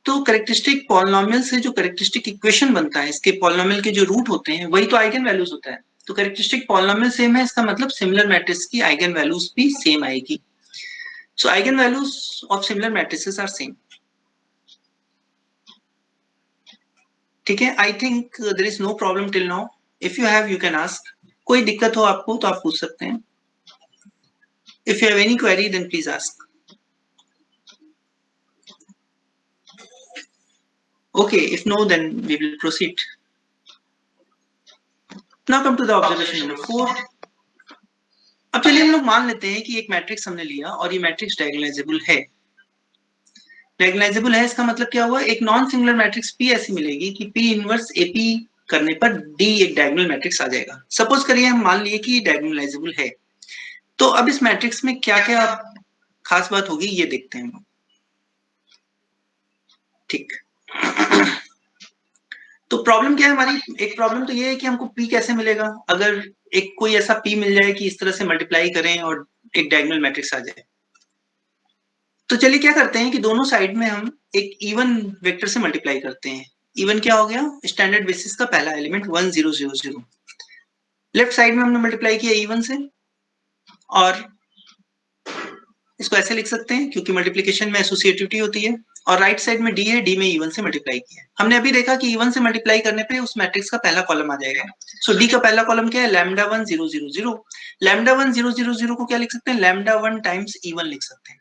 तो कैरेक्टरिस्टिक पॉलिनोमियल से जो कैरेक्टरिस्टिक इक्वेशन बनता है, इसके पॉलिनोमियल के जो रूट होते हैं वही तो आइगन वैल्यूज होता है। तो कैरेक्टरिस्टिक पॉलिनोमियल सेम है, इसका मतलब सिमिलर मैट्रिक्स की आइगन वैल्यूज भी सेम आएगी। So eigen values of similar matrices are same. ठीक है, I think there is no problem till now. If you have you can ask. कोई दिक्कत हो आपको तो आप पूछ सकते हैं। If you have any query then please ask. Okay, if no, then we will proceed. Now come to the observation number 4. अब चलिए हम लोग मान लेते हैं कि एक मैट्रिक्स हमने लिया और ये मैट्रिक्स डायगोनलाइजेबल है। डायगोनलाइजेबल है इसका मतलब क्या हुआ, एक नॉन सिंगुलर मैट्रिक्स P ऐसी मिलेगी कि P इनवर्स AP करने पर D एक डायगोनल मैट्रिक्स आ जाएगा। सपोज करिए हम मान लिए कि डायगोनलाइजेबल है, तो अब इस मैट्रिक्स में क्या क्या खास बात होगी ये देखते हैं। ठीक, तो प्रॉब्लम क्या है हमारी, एक प्रॉब्लम तो ये है कि हमको P कैसे मिलेगा, अगर एक कोई ऐसा P मिल जाए कि इस तरह से मल्टीप्लाई करें और एक डायगोनल मैट्रिक्स आ जाए। तो चलिए क्या करते हैं कि दोनों साइड में हम एक इवन वेक्टर से मल्टीप्लाई करते हैं। इवन क्या हो गया, स्टैंडर्ड बेसिस का पहला एलिमेंट 1 0 0 0। लेफ्ट साइड में हमने मल्टीप्लाई किया इवन से, और इसको ऐसे लिख सकते हैं क्योंकि मल्टीप्लिकेशन में एसोसिएटिविटी होती है, और राइट साइड में डी है, डी में इवन से मल्टीप्लाई किया। हमने अभी देखा कि इवन से मल्टीप्लाई करने पे उस मैट्रिक्स का पहला कॉलम आ जाएगा। सो डी का पहला कॉलम क्या है, लैम्डा 1 0 0 0। लैम्डा 1 0 0 0 को क्या लिख सकते हैं, लैम्डा 1 टाइम्स इवन लिख सकते हैं।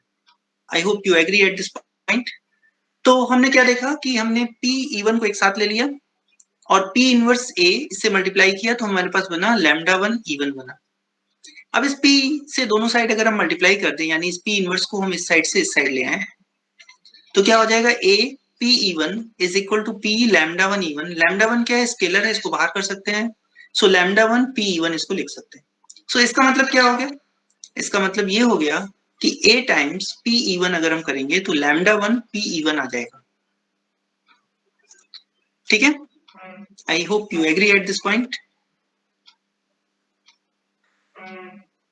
I hope you agree at this point. तो हमने क्या देखा कि हमने पी इवन को एक साथ ले लिया और पी इनवर्स ए इससे मल्टीप्लाई किया, तो हमारे पास बना लैम्डा 1 इवन बना। अब इस P से दोनों साइड अगर हम मल्टीप्लाई कर दें, यानी इस P इनवर्स को हम इस साइड से इस साइड ले आए, तो क्या हो जाएगा, A P e one is equal to P lambda 1 e one. Lambda 1 क्या है, स्केलर है, इसको बाहर कर सकते हैं। सो लैम्डा 1 P इवन इसको लिख सकते हैं। सो इसका मतलब क्या हो गया, इसका मतलब ये हो गया कि A टाइम्स P इवन अगर हम करेंगे तो लैम्डा 1 P इवन आ जाएगा। ठीक है, I hope you agree at this point.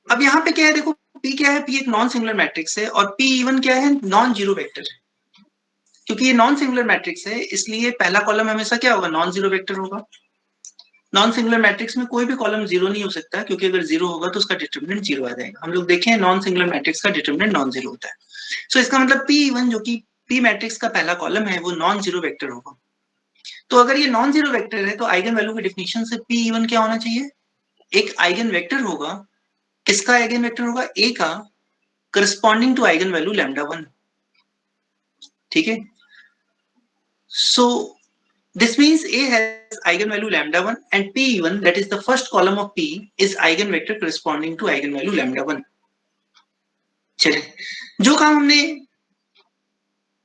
अब यहाँ पे क्या है, देखो P क्या है, P एक नॉन सिंगुलर मैट्रिक्स है और P इवन क्या है, नॉन जीरो वेक्टर है। क्योंकि ये नॉन सिंगुलर मैट्रिक्स है इसलिए पहला कॉलम हमेशा क्या होगा, नॉन जीरो वेक्टर होगा। नॉन सिंगुलर मैट्रिक्स में कोई भी कॉलम जीरो नहीं हो सकता, क्योंकि अगर जीरो होगा तो उसका डिटरमिनेंट जीरो आ जाएगा। हम लोग देखें नॉन सिंगुलर मैट्रिक्स का डिटरमिनेंट नॉन जीरो होता है। सो इसका मतलब P इवन जो कि P मैट्रिक्स का पहला कॉलम है वो नॉन जीरो वेक्टर होगा। तो अगर ये नॉन जीरो वेक्टर है तो आइगन वैल्यू की डेफिनेशन से P इवन क्या होना चाहिए, एक आइगन वेक्टर होगा। किसका आइगन वेक्टर होगा, A का, corresponding to eigen value lambda 1। ठीक है, so this means A has eigenvalue lambda 1 and P even, that is the first column of P, is eigenvector corresponding to eigenvalue lambda 1। चलिए, जो काम हमने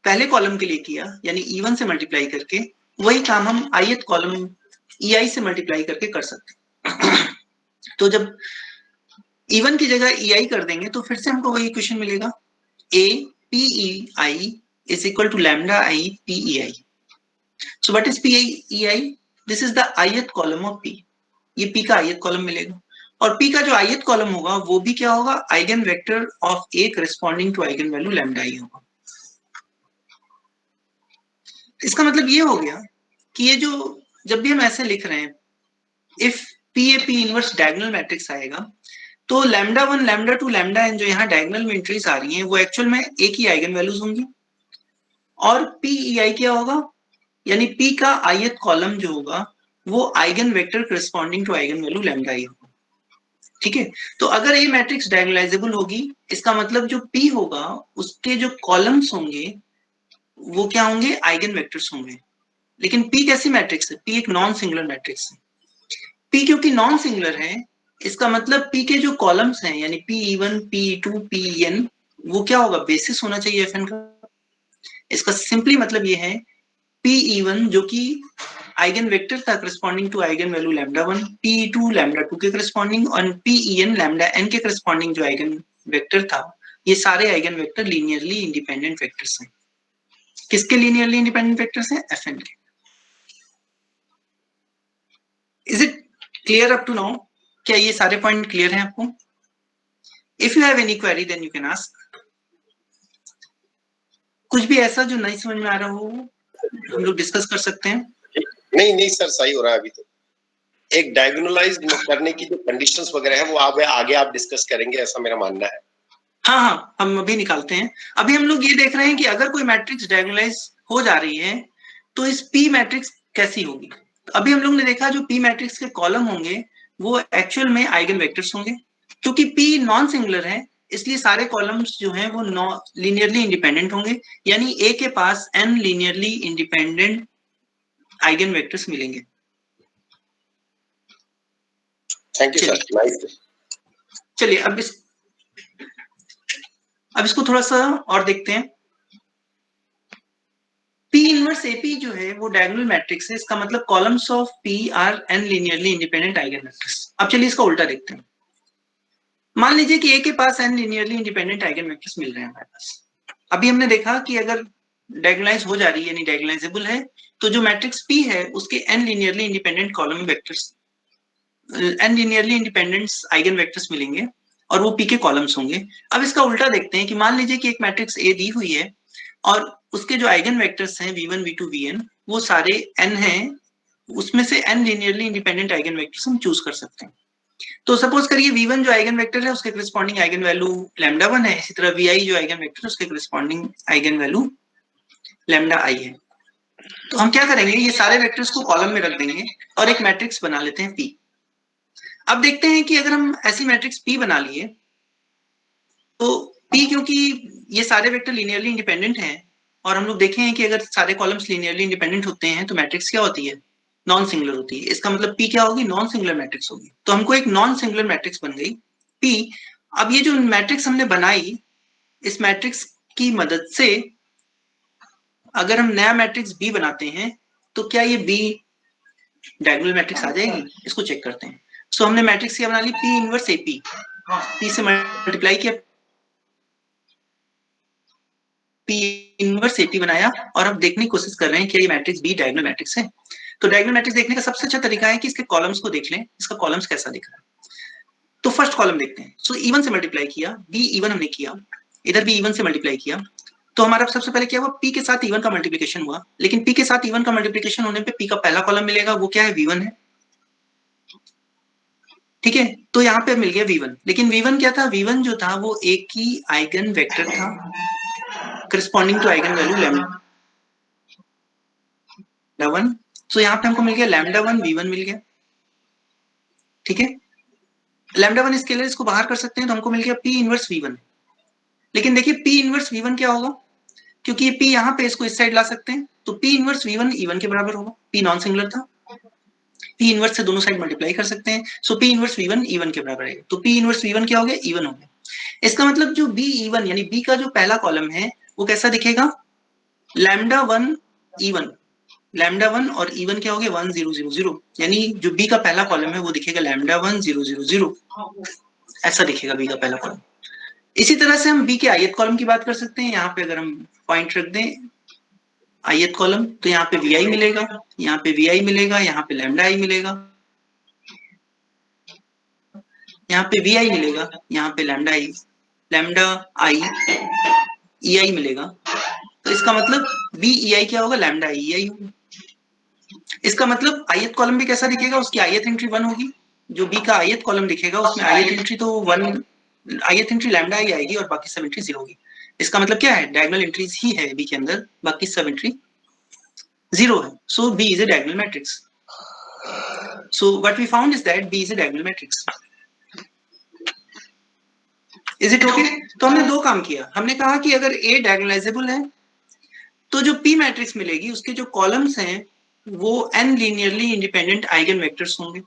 पहले column के लिए किया यानी E1 से मल्टीप्लाई करके, वही काम हम ith कॉलम EI से मल्टीप्लाई करके कर सकते हैं। तो जब E1 की जगह EI कर देंगे तो फिर से हमको वही इक्वेशन मिलेगा, A PEI is equal to lambda I PEI। So what is PEI? This is the ith column of P। ये P का ith कॉलम मिलेगा, और P का जो ith कॉलम होगा वो भी क्या होगा, eigen vector of A corresponding to eigen value lambda I होगा। इसका मतलब ये हो गया कि ये जो जब भी हम ऐसे लिख रहे हैं, if P A P inverse diagonal matrix आएगा तो लैम्डा 1 लैम्डा 2 लैम्डा n जो यहाँ डायगोनल में एंट्रीज आ रही हैं वो एक्चुअल में A की आइगन वैल्यूज होंगी, और PEI क्या होगा, यानी P का ith कॉलम जो होगा वो eigen vector corresponding to eigen value lambda I होगा। ठीक है, तो अगर ये मैट्रिक्स डायगोनलाइजेबल होगी इसका मतलब जो P होगा उसके जो कॉलम्स होंगे वो क्या होंगे, आइगन वेक्टर्स होंगे। लेकिन P कैसी मैट्रिक्स है, P एक नॉन सिंगुलर मैट्रिक्स है। P क्योंकि नॉन सिंगुलर है इसका मतलब P के जो कॉलम्स हैं यानी P1 P2 Pn वो क्या होगा, बेसिस होना चाहिए Fn का। इसका सिंपली मतलब ये है P इवन जो कि आइगन वेक्टर था corresponding to eigen value lambda 1, P2 lambda 2 के करस्पॉन्डिंग, और Pen लैम्डा n के करस्पॉन्डिंग जो आइगन वेक्टर था, ये सारे eigen vectors linearly independent vectors हैं। किसके लीनियरली इंडिपेंडेंट वेक्टर्स हैं, Fn के। Is it clear up to now? क्या ये सारे पॉइंट क्लियर हैं आपको? If you have any query then you can ask. कुछ भी ऐसा जो नहीं समझ में आ रहा हो हम लोग डिस्कस कर सकते हैं। नहीं सर, सही हो रहा है अभी तो। एक डायगोनलाइज करने की जो कंडीशंस वगैरह है वो आगे आप डिस्कस करेंगे, ऐसा मेरा मानना है। हाँ, हम अभी निकालते हैं। अभी हम लोग ये देख रहे हैं कि अगर कोई मैट्रिक्स डायगोनलाइज हो जा रही है तो इस पी मैट्रिक्स कैसी होगी। तो अभी हम लोग ने देखा जो पी मैट्रिक्स के कॉलम होंगे वो एक्चुअल में आइगन वेक्टर्स होंगे। क्योंकि पी नॉन सिंगुलर है इसलिए सारे कॉलम्स जो हैं वो लीनियरली इंडिपेंडेंट होंगे, यानी ए के पास n linearly independent eigen vectors मिलेंगे। Thank you sir, nice. चलिए अब इसको थोड़ा सा और देखते हैं। P इनवर्स AP जो है वो डायगोनल मैट्रिक्स है, इसका मतलब columns of P are n linearly independent eigen vectors. अब चलिए इसका उल्टा देखते हैं। मान लीजिए कि A के पास n linearly independent eigen vectors मिल रहे हैं हमारे पास। अभी हमने देखा कि अगर डायगोनलाइज हो जा रही है यानी डायगोनलाइजेबल है तो जो मैट्रिक्स P है उसके n linearly independent column vectors, n linearly independent eigen vectors मिलेंगे और वो P के कॉलम्स होंगे। अब इसका उल्टा देखते हैं कि मान लीजिए कि एक मैट्रिक्स A दी हुई है और उसके जो आइगन वेक्टर्स हैं v1 v2 vn वो सारे n हैं, उसमें से n linearly independent eigen vectors हम चूज कर सकते हैं। तो सपोज करिए v1 जो आइगन वेक्टर है उसके करस्पॉन्डिंग आइगन वैल्यू λ1 है, इसी तरह vi जो आइगन वेक्टर है उसके करस्पॉन्डिंग आइगन वैल्यू λi है। तो हम क्या करेंगे, ये सारे वेक्टर्स को कॉलम में रख देंगे और एक मैट्रिक्स बना लेते हैं P। अब देखते हैं कि अगर हम ऐसी मैट्रिक्स P बना लिए तो P, क्योंकि ये सारे वेक्टर लीनियरली इंडिपेंडेंट हैं और हम लोग देखे हैं कि अगर सारे कॉलम्स लीनियरली इंडिपेंडेंट होते हैं तो मैट्रिक्स क्या होती है, नॉन सिंगुलर होती है। इसका मतलब P क्या होगी, नॉन सिंगुलर मैट्रिक्स होगी। तो हमको एक नॉन सिंगुलर मैट्रिक्स बन गई P। अब ये जो मैट्रिक्स हमने बनाई, इस मैट्रिक्स की मदद से अगर हम नया मैट्रिक्स B बनाते हैं तो क्या ये B डायगोनल मैट्रिक्स आ जाएगी, इसको चेक करते हैं। सो हमने मैट्रिक्स क्या बना ली, P इनवर्स AP, P से मल्टीप्लाई किया, P इनवर्स AP बनाया और अब देखने की कोशिश कर रहे हैं कि ये मैट्रिक्स B डायगोनल मैट्रिक्स है। तो डायगोनल मैट्रिक्स देखने का सबसे अच्छा तरीका है कि इसके कॉलम्स को देख लें, इसका कॉलम्स कैसा दिख रहा है। तो फर्स्ट कॉलम देखते हैं। सो E1 से मल्टीप्लाई किया, B E1 हमने किया, इधर भी E1 से मल्टीप्लाई किया, तो हमारा सबसे पहले क्या हुआ, P के साथ E1 का मल्टीप्लिकेशन हुआ। लेकिन P के साथ E1 का मल्टीप्लिकेशन होने पे P का पहला कॉलम मिलेगा, वो क्या है, V1 है। ठीक है, तो यहाँ पे मिल गया V1। लेकिन V1 क्या था, V1 जो था वो एक ही आइगन वेक्टर था करस्पॉन्डिंग टू आइगन वैल्यू λ1। सो यहाँ पे हमको मिल गया λ1 V1 मिल गया। ठीक है, λ1 स्केलर, इसको बाहर कर सकते हैं तो हमको मिल गया P इनवर्स V1। लेकिन देखिए P इनवर्स V1 क्या होगा, क्योंकि ये P यहाँ पे इसको इस साइड ला सकते हैं तो P इनवर्स V1 E1 के बराबर होगा। P नॉन सिंगुलर था, P इनवर्स से दोनों साइड मल्टीप्लाई कर सकते हैं। सो P इनवर्स V1 E1 के बराबर है। तो P इनवर्स V1 क्या हो गया, E1 हो गया। इसका मतलब जो B E1 यानी B का जो पहला कॉलम है वो कैसा दिखेगा, λ1 E1, λ1 और E1 क्या हो गया, 1 0 0 0, यानी जो B का पहला कॉलम है वो दिखेगा λ1 0 0 0, ऐसा दिखेगा B का पहला कॉलम। इसी तरह से हम B के ith कॉलम की बात कर सकते हैं। यहाँ पे अगर हम पॉइंट रख दें ith कॉलम तो यहाँ पे Vi मिलेगा, यहाँ पे Vi मिलेगा, यहाँ पे λi मिलेगा, यहाँ पे Vi मिलेगा, यहाँ पे λi ei मिलेगा। तो इसका मतलब B ei क्या होगा, λ ei होगा। इसका मतलब ith कॉलम भी कैसा दिखेगा, उसकी ith एंट्री 1 होगी। जो B का ith कॉलम दिखेगा उसमें ith एंट्री तो 1, ith एंट्री λi आएगी और बाकी सब एंट्री 0 होगी। इसका मतलब क्या है, डायगोनल एंट्रीज ही है B के अंदर, बाकी सब एंट्री 0 है। So B is a diagonal matrix. So what we found is that B is a diagonal matrix. Is it okay? तो हमने दो काम किया। हमने कहा कि अगर A डायगोनलाइजेबल है तो जो P मैट्रिक्स मिलेगी उसके जो कॉलम्स हैं वो n linearly independent eigen vectors होंगे।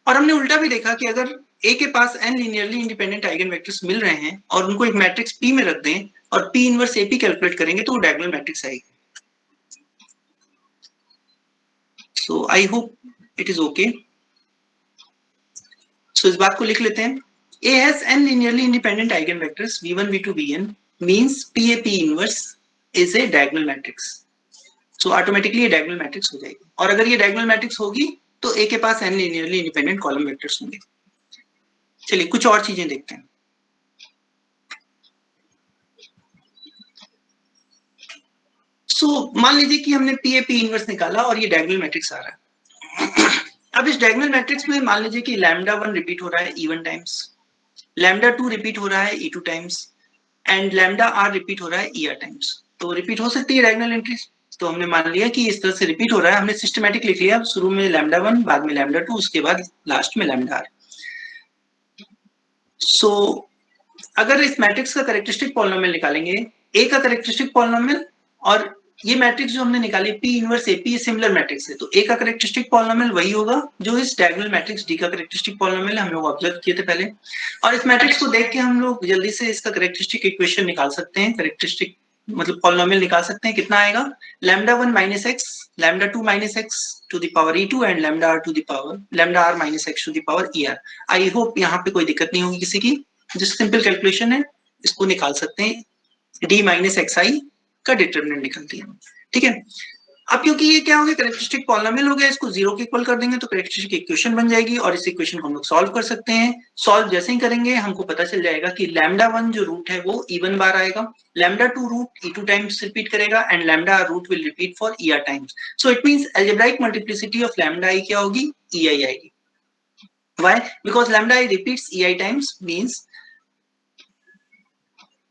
और हमने उल्टा भी देखा कि अगर A के पास n linearly independent eigen vectors मिल रहे हैं और उनको एक मैट्रिक्स P में रख दें और P इनवर्स AP कैलकुलेट करेंगे तो वो डायगोनल मैट्रिक्स आएगी। So I hope it is okay. So इस बात को लिख लेते हैं। A has n linearly independent eigenvectors v1, v2, vn means PA P inverse is a diagonal matrix. So automatically ये diagonal matrix हो जाएगी। और अगर ये diagonal matrix होगी तो A के पास n linearly independent column vectors होंगे। चलिए कुछ और चीजें देखते हैं। मान लीजिए कि हमने PA P इनवर्स निकाला और ये diagonal matrix आ रहा है। अब इस डायगोनल मैट्रिक्स में मान लीजिए कि लैम्डा 1 रिपीट हो रहा है E1 टाइम्स, लैम्डा 2 रिपीट हो रहा है E2 times and lambda R repeat हो रहा है ER टाइम्स। तो रिपीट हो सकती है डायगोनल एंट्रीज। तो हमने मान लिया कि इस तरह से रिपीट हो रहा है, हमने सिस्टमैटिक लिख लिया, शुरू में लैम्डा 1, बाद में लैम्डा 2, उसके बाद लास्ट में लैम्डा R। सो अगर इस मैट्रिक्स का कैरेक्टरिस्टिक पॉलिनोमियल निकालेंगे, ए का कैरेक्टरिस्टिक पॉलिनोमियल, और ये मैट्रिक्स जो हमने निकाली P इनवर्स AP ये सिमिलर मैट्रिक्स है, तो ए का कैरेक्टरिस्टिक पॉलिनोमियल वही होगा जो इस डायगोनल मैट्रिक्स D का कैरेक्टरिस्टिक पॉलिनोमियल हम लोग ऑब्जर्व किए थे पहले। और इस मैट्रिक्स को देख के हम लोग जल्दी से इसका कैरेक्टरिस्टिक इक्वेशन निकाल सकते हैं, कैरेक्टरिस्टिक मतलब पॉलिनोमियल निकाल सकते हैं। कितना आएगा? Lambda 1 minus x, lambda 2 minus x to the power E2 and lambda R to the power lambda R minus x to the power ER। I hope यहाँ पे कोई दिक्कत नहीं होगी किसी की। जस्ट सिंपल कैलकुलेशन है, इसको निकाल सकते हैं, D माइनस XI का डिटरमिनेंट निकलती है। ठीक है, अब क्योंकि ये क्या हो गया, कैरेक्टरिस्टिक पॉलिनोमियल हो गया, इसको जीरो के इक्वल कर देंगे तो कैरेक्टरिस्टिक इक्वेशन बन जाएगी और इस इक्वेशन को हम लोग सॉल्व कर सकते हैं। सॉल्व जैसे ही करेंगे हमको पता चल जाएगा कि लैम्डा 1 जो रूट है वो E1 बार आएगा, lambda 2 root E2 times repeat करेगा and lambda root will repeat for ER times. So it means algebraic multiplicity of lambda I क्या होगी? EI आएगी। Why? Because lambda I repeats EI times, means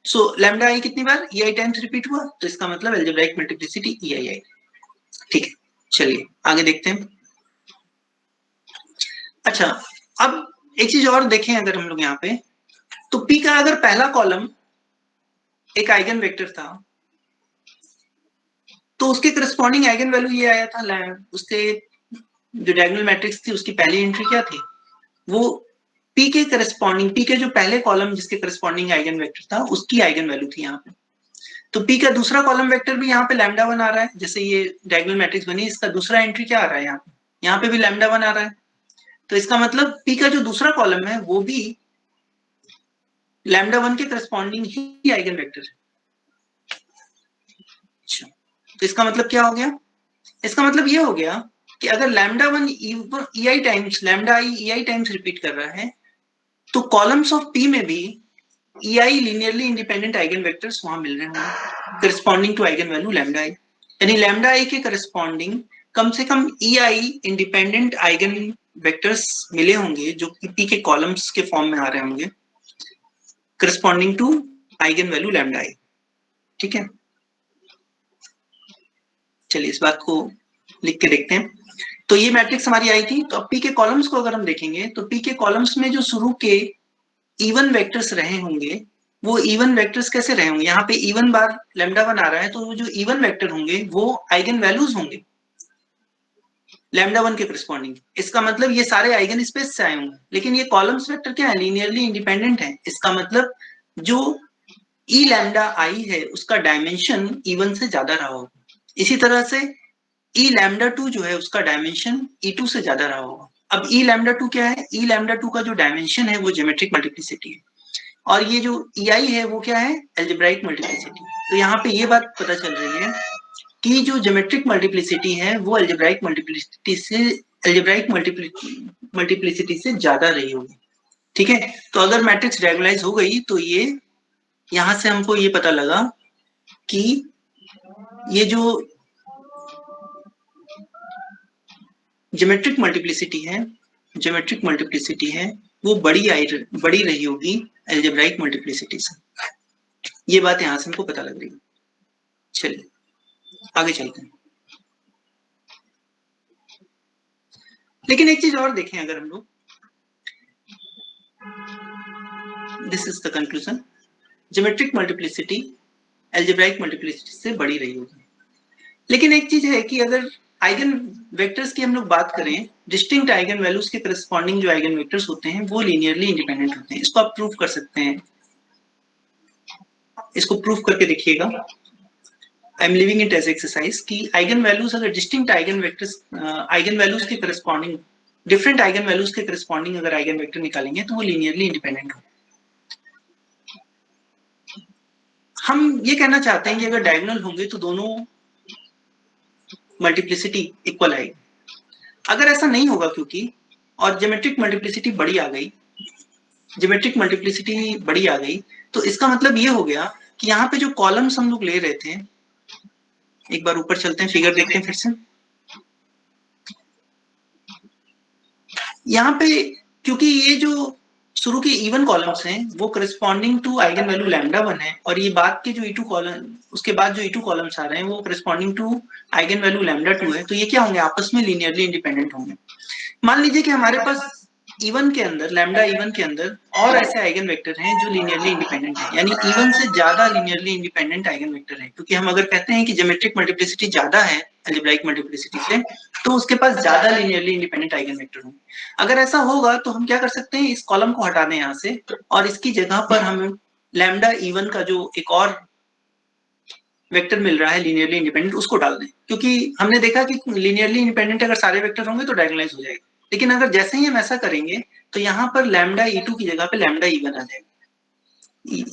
so lambda I कितनी बार EI times repeat हुआ, तो इसका मतलब algebraic multiplicity EI आएगी। ठीक है, चलिए आगे देखते हैं। अच्छा, अब एक चीज और देखें अगर हम लोग यहाँ पे, तो P का अगर पहला कॉलम एक आइगन वेक्टर था तो उसके करस्पॉन्डिंग आइगन वैल्यू ये आया था, उसके जो डायगोनल मैट्रिक्स थी उसकी पहली एंट्री क्या थी, वो P के करस्पॉन्डिंग, P के जो पहले कॉलम जिसके करस्पॉन्डिंग आइगन वेक्टर था उसकी आइगन वैल्यू थी यहाँ पे। तो P का दूसरा कॉलम वेक्टर भी यहाँ पे लैम्डा 1 आ रहा है, जैसे ये डायगोनल मैट्रिक्स बनी, इसका दूसरा एंट्री क्या आ रहा है यहाँ पे, यहाँ पे भी लैम्डा 1 आ रहा है। तो इसका मतलब P का जो दूसरा कॉलम है वो भी लैम्डा 1 के करस्पॉन्डिंग ही आइगन वेक्टर है। अच्छा, तो इसका मतलब क्या हो गया? इसका मतलब ये हो गया कि अगर lambda 1 EI times lambda I EI times repeat कर रहा है तो कॉलम्स ऑफ P में भी EI linearly independent eigen vectors वहां मिल रहे होंगे corresponding to eigen value lambda I। यानी लैम्डा I के करस्पॉन्डिंग कम से कम EI इंडिपेंडेंट आइगन वेक्टर्स मिले होंगे जो कि P के कॉलम्स के फॉर्म में आ रहे होंगे corresponding to eigen value lambda I। ठीक है, चलिए इस बात को लिख के देखते हैं। तो ये मैट्रिक्स हमारी आई थी, तो अब P के कॉलम्स को अगर हम देखेंगे तो P के कॉलम्स में जो शुरू के इवन वेक्टर्स रहे होंगे वो इवन वेक्टर्स कैसे रहे होंगे, यहाँ पे इवन बार लैम्डा 1 आ रहा है तो वो जो इवन वेक्टर होंगे वो आइगन वैल्यूज होंगे लैम्डा 1 के करस्पॉन्डिंग। इसका मतलब ये सारे आइगन स्पेस से आए होंगे, लेकिन ये कॉलम्स वेक्टर क्या है, लीनियरली इंडिपेंडेंट है। इसका मतलब जो ई लैम्डा I है उसका डायमेंशन E1 से ज्यादा रहा होगा। इसी तरह से ई लैम्डा 2 जो है उसका डायमेंशन E2 से ज्यादा रहा होगा। अब ई लैम्डा 2 क्या है? ई लैम्डा 2 का जो डायमेंशन है वो ज्योमेट्रिक मल्टीप्लिसिटी है और ये जो EI है वो क्या है? Algebraic multiplicity. तो यहाँ पे ये बात पता चल रही है कि जो ज्योमेट्रिक मल्टीप्लिसिटी है वो अलजेब्राइक मल्टीप्लिसिटी से ज्यादा रही होगी। ठीक है, तो अगर मैट्रिक्स डायगोनलाइज हो गई तो ये यहां से हमको ये पता लगा कि ये जो ज्योमेट्रिक मल्टीप्लिसिटी है वो बड़ी रही होगी अलजेब्राइक मल्टीप्लिसिटी से। ये बात यहां से हमको पता लग रही है। चलिए आगे चलते हैं। लेकिन एक चीज और देखें अगर हम लोग, this is the conclusion, geometric multiplicity algebraic multiplicity से बड़ी रही होगी। लेकिन एक चीज है कि अगर आइगन वेक्टर्स की हम लोग बात करें, डिस्टिंक्ट आइगन वैल्यूज के करस्पॉन्डिंग जो आइगन वेक्टर्स होते हैं वो लीनियरली इंडिपेंडेंट होते हैं। इसको आप प्रूफ कर सकते हैं, इसको प्रूफ करके देखिएगा। I am leaving it as exercise कि आइगन वैल्यूज अगर distinct eigen vectors eigen values के करस्पॉन्डिंग डिफरेंट आइगन वैल्यूज के करस्पॉन्डिंग अगर आइगन वेक्टर निकालेंगे तो वो लीनियरली इंडिपेंडेंट हो। हम ये कहना चाहते हैं कि अगर डायगोनल होंगे तो दोनों मल्टीप्लिसिटी इक्वल आएगी। अगर ऐसा नहीं होगा क्योंकि और ज्योमेट्रिक मल्टीप्लिसिटी बड़ी आ गई तो इसका मतलब ये हो गया कि यहाँ पे जो कॉलम्स हम लोग ले रहे थे, एक बार ऊपर चलते हैं, फिगर देखते हैं फिर से। यहाँ पे क्योंकि ये जो शुरू के इवन कॉलम्स हैं वो corresponding to eigen value lambda 1 है, और ये बाद के जो E2 कॉलम, उसके बाद जो E2 कॉलम्स आ रहे हैं वो corresponding to eigen value lambda 2 है। तो ये क्या होंगे, आपस में लीनियरली इंडिपेंडेंट होंगे। मान लीजिए कि हमारे पास इवन के अंदर, लैम्डा इवन के अंदर और ऐसे आइगन वेक्टर हैं जो लीनियरली इंडिपेंडेंट है, यानी इवन से ज्यादा लीनियरली इंडिपेंडेंट आइगन वेक्टर है। क्योंकि हम अगर कहते हैं कि ज्योमेट्रिक मल्टीप्लिसिटी ज्यादा है अलजेब्राइक मल्टीप्लिसिटी से, तो उसके पास ज्यादा लीनियरली इंडिपेंडेंट आइगन वेक्टर होंगे। अगर ऐसा होगा तो हम क्या कर सकते हैं, इस कॉलम को हटा दें यहाँ से, और इसकी जगह पर हम लैम्डा इवन का जो एक और वेक्टर मिल रहा है लीनियरली इंडिपेंडेंट, उसको डाल दें। क्योंकि हमने देखा कि लीनियरली इंडिपेंडेंट अगर सारे वेक्टर होंगे तो डायगोनलाइज हो जाएगा, लेकिन अगर जैसे ही हम ऐसा करेंगे तो यहाँ पर लैम्डा E2 की जगह पे लैम्डा E1 आ जाएगा,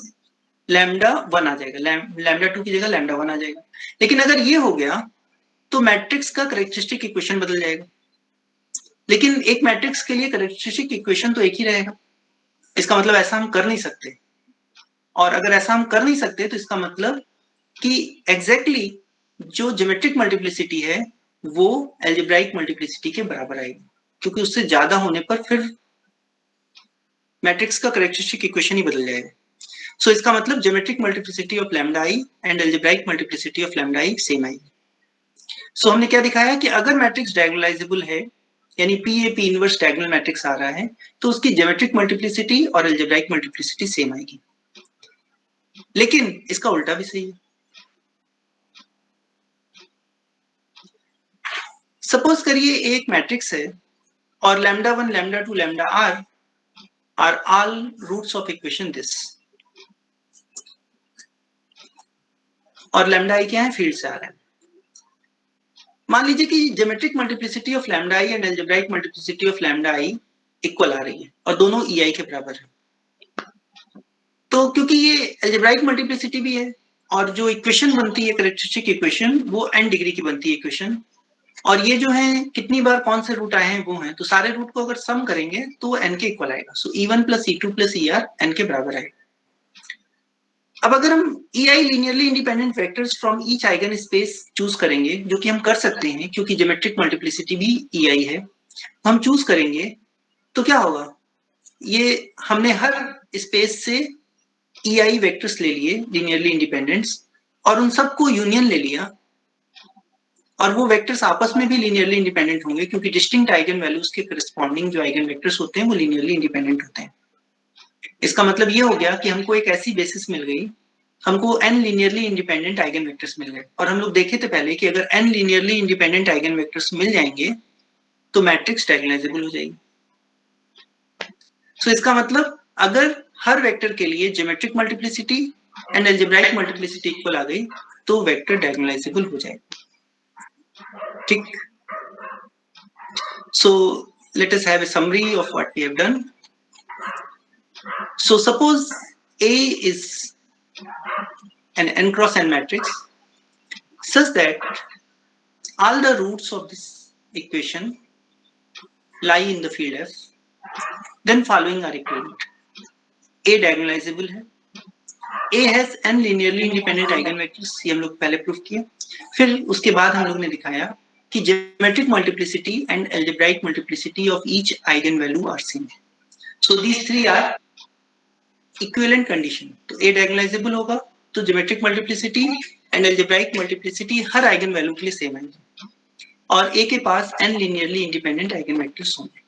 लैम्डा 1 आ जाएगा, लैम्डा 2 की जगह लैम्डा 1 आ जाएगा। लेकिन अगर ये हो गया तो मैट्रिक्स का कैरेक्टरिस्टिक इक्वेशन बदल जाएगा। लेकिन एक मैट्रिक्स के लिए कैरेक्टरिस्टिक इक्वेशन तो एक ही रहेगा, इसका मतलब ऐसा हम कर नहीं सकते। और अगर ऐसा हम कर नहीं सकते तो इसका मतलब कि एग्जैक्टली जो ज्योमेट्रिक मल्टीप्लिसिटी है वो अलजेब्राइक मल्टीप्लिसिटी के बराबर आएगी, क्योंकि उससे ज्यादा होने पर फिर मैट्रिक्स का कैरेक्टरिस्टिक इक्वेशन ही बदल जाएगा। सो इसका मतलब geometric multiplicity of lambda I and algebraic multiplicity of lambda I same आएगी। सो हमने क्या दिखाया कि अगर मैट्रिक्स डायगोनलाइजेबल है, यानी P इनवर्स डायगोनल मैट्रिक्स आ रहा है, तो उसकी ज्योमेट्रिक मल्टीप्लिसिटी और अलजेब्राइक मल्टीप्लिसिटी सेम आएगी। लेकिन इसका उल्टा भी सही है। सपोज करिए एक मैट्रिक्स है और lambda 1, lambda 2, lambda are all roots of equation this, और लैम्डा आई क्या है, फील्ड से आ रहा है। मान लीजिए कि geometric multiplicity of lambda I and algebraic multiplicity of lambda I equal आ रही है और दोनों EI के बराबर है। तो क्योंकि ये अलजेब्राइक मल्टीप्लिसिटी भी है और जो इक्वेशन बनती है कैरेक्टरिस्टिक इक्वेशन वो n डिग्री की बनती है इक्वेशन, और ये जो है कितनी बार कौन से रूट आए हैं वो हैं, तो सारे रूट को अगर सम करेंगे तो n के इक्वल आएगा। सो E1 plus E2 plus ER n के बराबर आएगा। अब अगर हम EI linearly independent vectors from each eigen space choose करेंगे, जो कि हम कर सकते हैं क्योंकि ज्योमेट्रिक मल्टीप्लिसिटी भी EI है, हम चूज करेंगे तो क्या होगा, ये हमने हर स्पेस से EI वेक्टर्स ले लिए लीनियरली इंडिपेंडेंट्स और उन सबको यूनियन ले लिया, और वो वेक्टर्स आपस में भी लीनियरली इंडिपेंडेंट होंगे क्योंकि डिस्टिंक्ट आइगन वैल्यूज के करस्पॉन्डिंग जो आइगन वेक्टर्स होते हैं वो लीनियरली इंडिपेंडेंट होते हैं। इसका मतलब ये हो गया कि हमको एक ऐसी बेसिस मिल गई, हमको n linearly independent eigen vectors मिल गए। और हम लोग देखे थे पहले कि अगर n linearly independent eigen vectors मिल जाएंगे तो मैट्रिक्स डायगोनलाइजेबल हो जाएगी। सो इसका मतलब अगर हर वेक्टर के लिए geometric multiplicity and algebraic multiplicity equal आ गई तो वेक्टर डायगोनलाइजेबल हो जाएगा। ठीक, so let us have a summary of what we have done. So suppose A is an n cross n matrix such that all the roots of this equation lie in the field F, then following are equivalent. A diagonalizable है, A has n linearly independent eigenvectors, ये हम लोग पहले proof किया। फिर उसके बाद हम लोग ने दिखाया कि geometric multiplicity and algebraic multiplicity of each eigenvalue are same. So these three are equivalent condition. तो A diagonalizable होगा तो geometric multiplicity and algebraic multiplicity her eigenvalue के लिए same आएगी, और A के पास n linearly independent eigenvectors होंगे।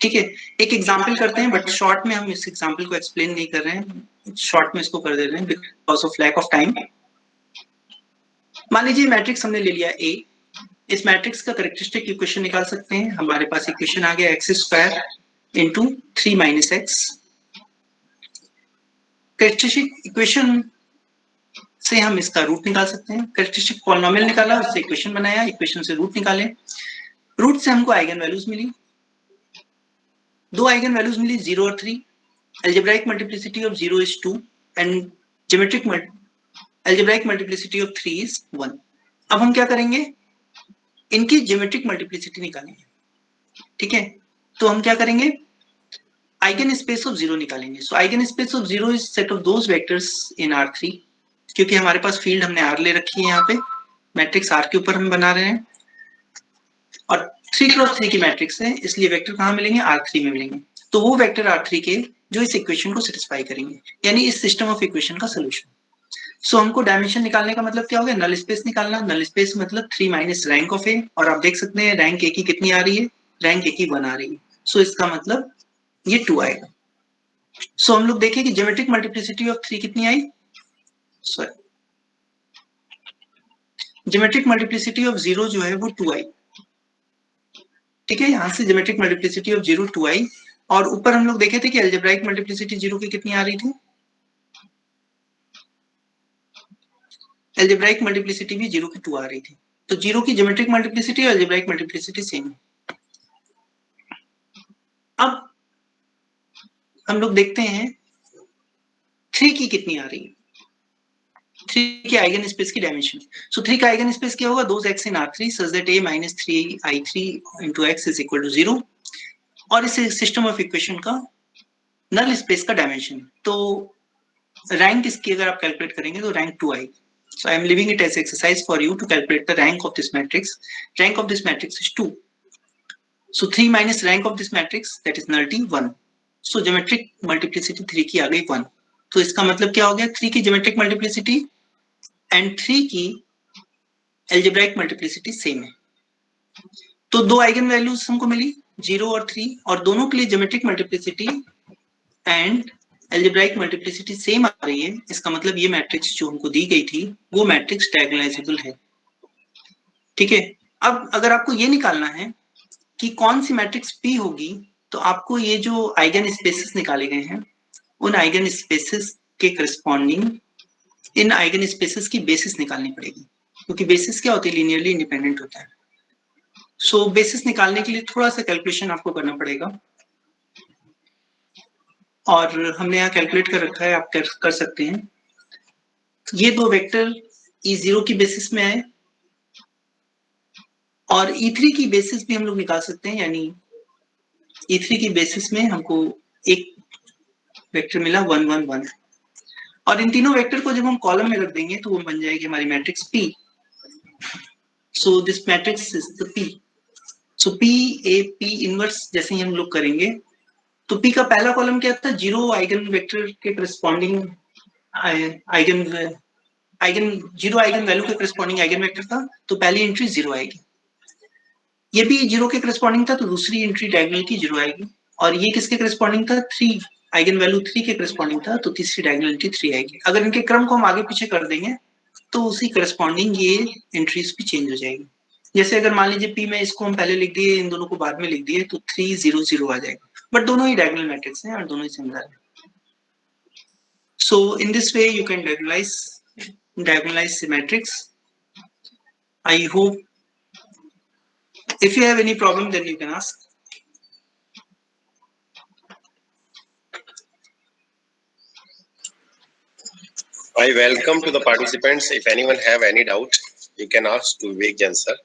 ठीक है, एक एग्जाम्पल करते हैं, बट शॉर्ट में हम इस एग्जाम्पल को एक्सप्लेन नहीं कर रहे हैं, शॉर्ट में इसको कर दे रहे हैं because of lack of time. मान लीजिए मैट्रिक्स हमने ले लिया A, इस मैट्रिक्स का कैरेक्टरिस्टिक इक्वेशन निकाल सकते हैं। हमारे पास इक्वेशन आ गया x² into 3 - x। Characteristic equation से हम इसका रूट निकाल सकते हैं। कैरेक्टरिस्टिक पॉलिनोमियल निकाला, उससे इक्वेशन बनाया, इक्वेशन से रूट निकाले, रूट से हमको आइगन वैल्यूज मिली, दो आइगन वैल्यूज मिली 0 और 3। Algebraic multiplicity of 0 is 2 and geometric algebraic multiplicity of 3 is 1। अब हम क्या करेंगे, इनकी ज्योमेट्रिक मल्टीप्लिसिटी निकालेंगे। ठीक है, तो हम क्या करेंगे, आइगन स्पेस ऑफ 0 निकालेंगे। So eigen space of 0 is set of those vectors in R3, क्योंकि हमारे पास फील्ड हमने R ले रखी है, यहाँ पे मैट्रिक्स R के ऊपर हम बना रहे हैं, और 3x3 की मैट्रिक्स है, इसलिए वेक्टर कहाँ मिलेंगे? R3 में मिलेंगे। तो वो वेक्टर R3 के जो इस इक्वेशन को सेटिस्फाई करेंगे, यानी इस सिस्टम ऑफ इक्वेशन का सोल्यूशन। सो हमको डायमेंशन निकालने का मतलब क्या हो गया? नल स्पेस निकालना। नल स्पेस मतलब 3 माइनस रैंक ऑफ ए, और आप देख सकते हैं रैंक ए की कितनी आ रही है? रैंक ए की 1 आ रही है। सो इसका मतलब ये 2 आएगा। सो हम लोग देखें कि ज्योमेट्रिक मल्टीप्लिसिटी ऑफ 3 कितनी आई? सॉरी, ज्योमेट्रिक मल्टीप्लिसिटी ऑफ 0 जो है वो 2 आई। ठीक है, यहां से ज्योमेट्रिक मल्टीप्लिसिटी ऑफ 0 2 आई, और ऊपर हम लोग देखे थे कि अलजेब्राइक मल्टीप्लिसिटी 0 की कितनी आ रही थी? अलजेब्राइक मल्टीप्लिसिटी भी 0 की 2 आ रही थी। तो 0 की ज्योमेट्रिक मल्टीप्लिसिटी और अलजेब्राइक मल्टीप्लिसिटी सेम है। अब हम लोग देखते हैं 3 की कितनी आ रही है? 3 के आइगन स्पेस की डायमेंशन। सो 3 का आइगन स्पेस क्या होगा? Those x in R3 such that a minus 3i3 into x is equal to 0, और इस सिस्टम ऑफ इक्वेशन का नल स्पेस का डायमेंशन। तो रैंक इसकी अगर आप कैलकुलेट करेंगे तो रैंक 2 आएगी। So I am leaving it as exercise for you to calculate the rank of this matrix. Rank of this matrix is 2. So 3 minus rank of this matrix, that is nullity 1. So geometric multiplicity 3 की आ गई 1. तो इसका मतलब क्या हो गया? 3 की geometric multiplicity and 3 की algebraic multiplicity same है। तो दो आइगन वैल्यूज हमको मिली 0 और 3, और दोनों के लिए geometric multiplicity and algebraic multiplicity same आ रही है। इसका मतलब ये मैट्रिक्स जो हमको दी गई थी वो मैट्रिक्स डायगोनलाइजेबल है। ठीक है, अब अगर आपको ये निकालना है कि कौन सी मैट्रिक्स P होगी, तो आपको ये जो आइगन स्पेसेस निकाले गए हैं उन आइगन स्पेसेस के करस्पॉन्डिंग इन आइगन स्पेसेस की बेसिस निकालनी पड़ेगी, क्योंकि बेसिस क्या होती है? लीनियरली इंडिपेंडेंट होता है। सो बेसिस निकालने के लिए थोड़ा सा कैलकुलेशन आपको करना पड़ेगा, और हमने यहाँ कैलकुलेट कर रखा है, आप कर सकते हैं। ये दो वेक्टर E0 की बेसिस में आए, और E3 की बेसिस भी हम लोग निकाल सकते हैं, यानी E3 की बेसिस में हमको एक वेक्टर मिला 1 1 1, और इन तीनों वेक्टर को जब हम कॉलम में रख देंगे तो वो बन जाएगी हमारी matrix P। So this matrix is the P। So P A P inverse जैसे ही हम लोग करेंगे तो P का पहला कॉलम क्या था? 0 आइगन वेक्टर के करस्पॉन्डिंग जीरो आइगन वैल्यू के करस्पॉन्डिंग आइगन वेक्टर था, तो पहली एंट्री 0 आएगी। ये भी 0 के करस्पॉन्डिंग था, तो दूसरी एंट्री डायगोनल की 0 आएगी, और ये किसके करस्पॉन्डिंग था? 3 आइगन वैल्यू 3 के करस्पॉन्डिंग था, तो तीसरी डायगोनल एंट्री 3 आएगी। अगर इनके क्रम को हम आगे पीछे कर देंगे तो उसी करस्पॉन्डिंग ये एंट्रीज भी चेंज हो जाएगी। जैसे अगर मान लीजिए P में इसको हम पहले लिख दिए, इन दोनों को बाद में लिख दिए, तो 3 0 0 आ जाएगा, बट दोनों ही डायगोनल मैट्रिक्स हैं और दोनों ही सिमिलर हैं। So in this way you can diagonalize symmetrics. I hope if you have any problem then you can ask. I welcome to the participants. If anyone have any doubt, you can ask to Vivek Jain sir.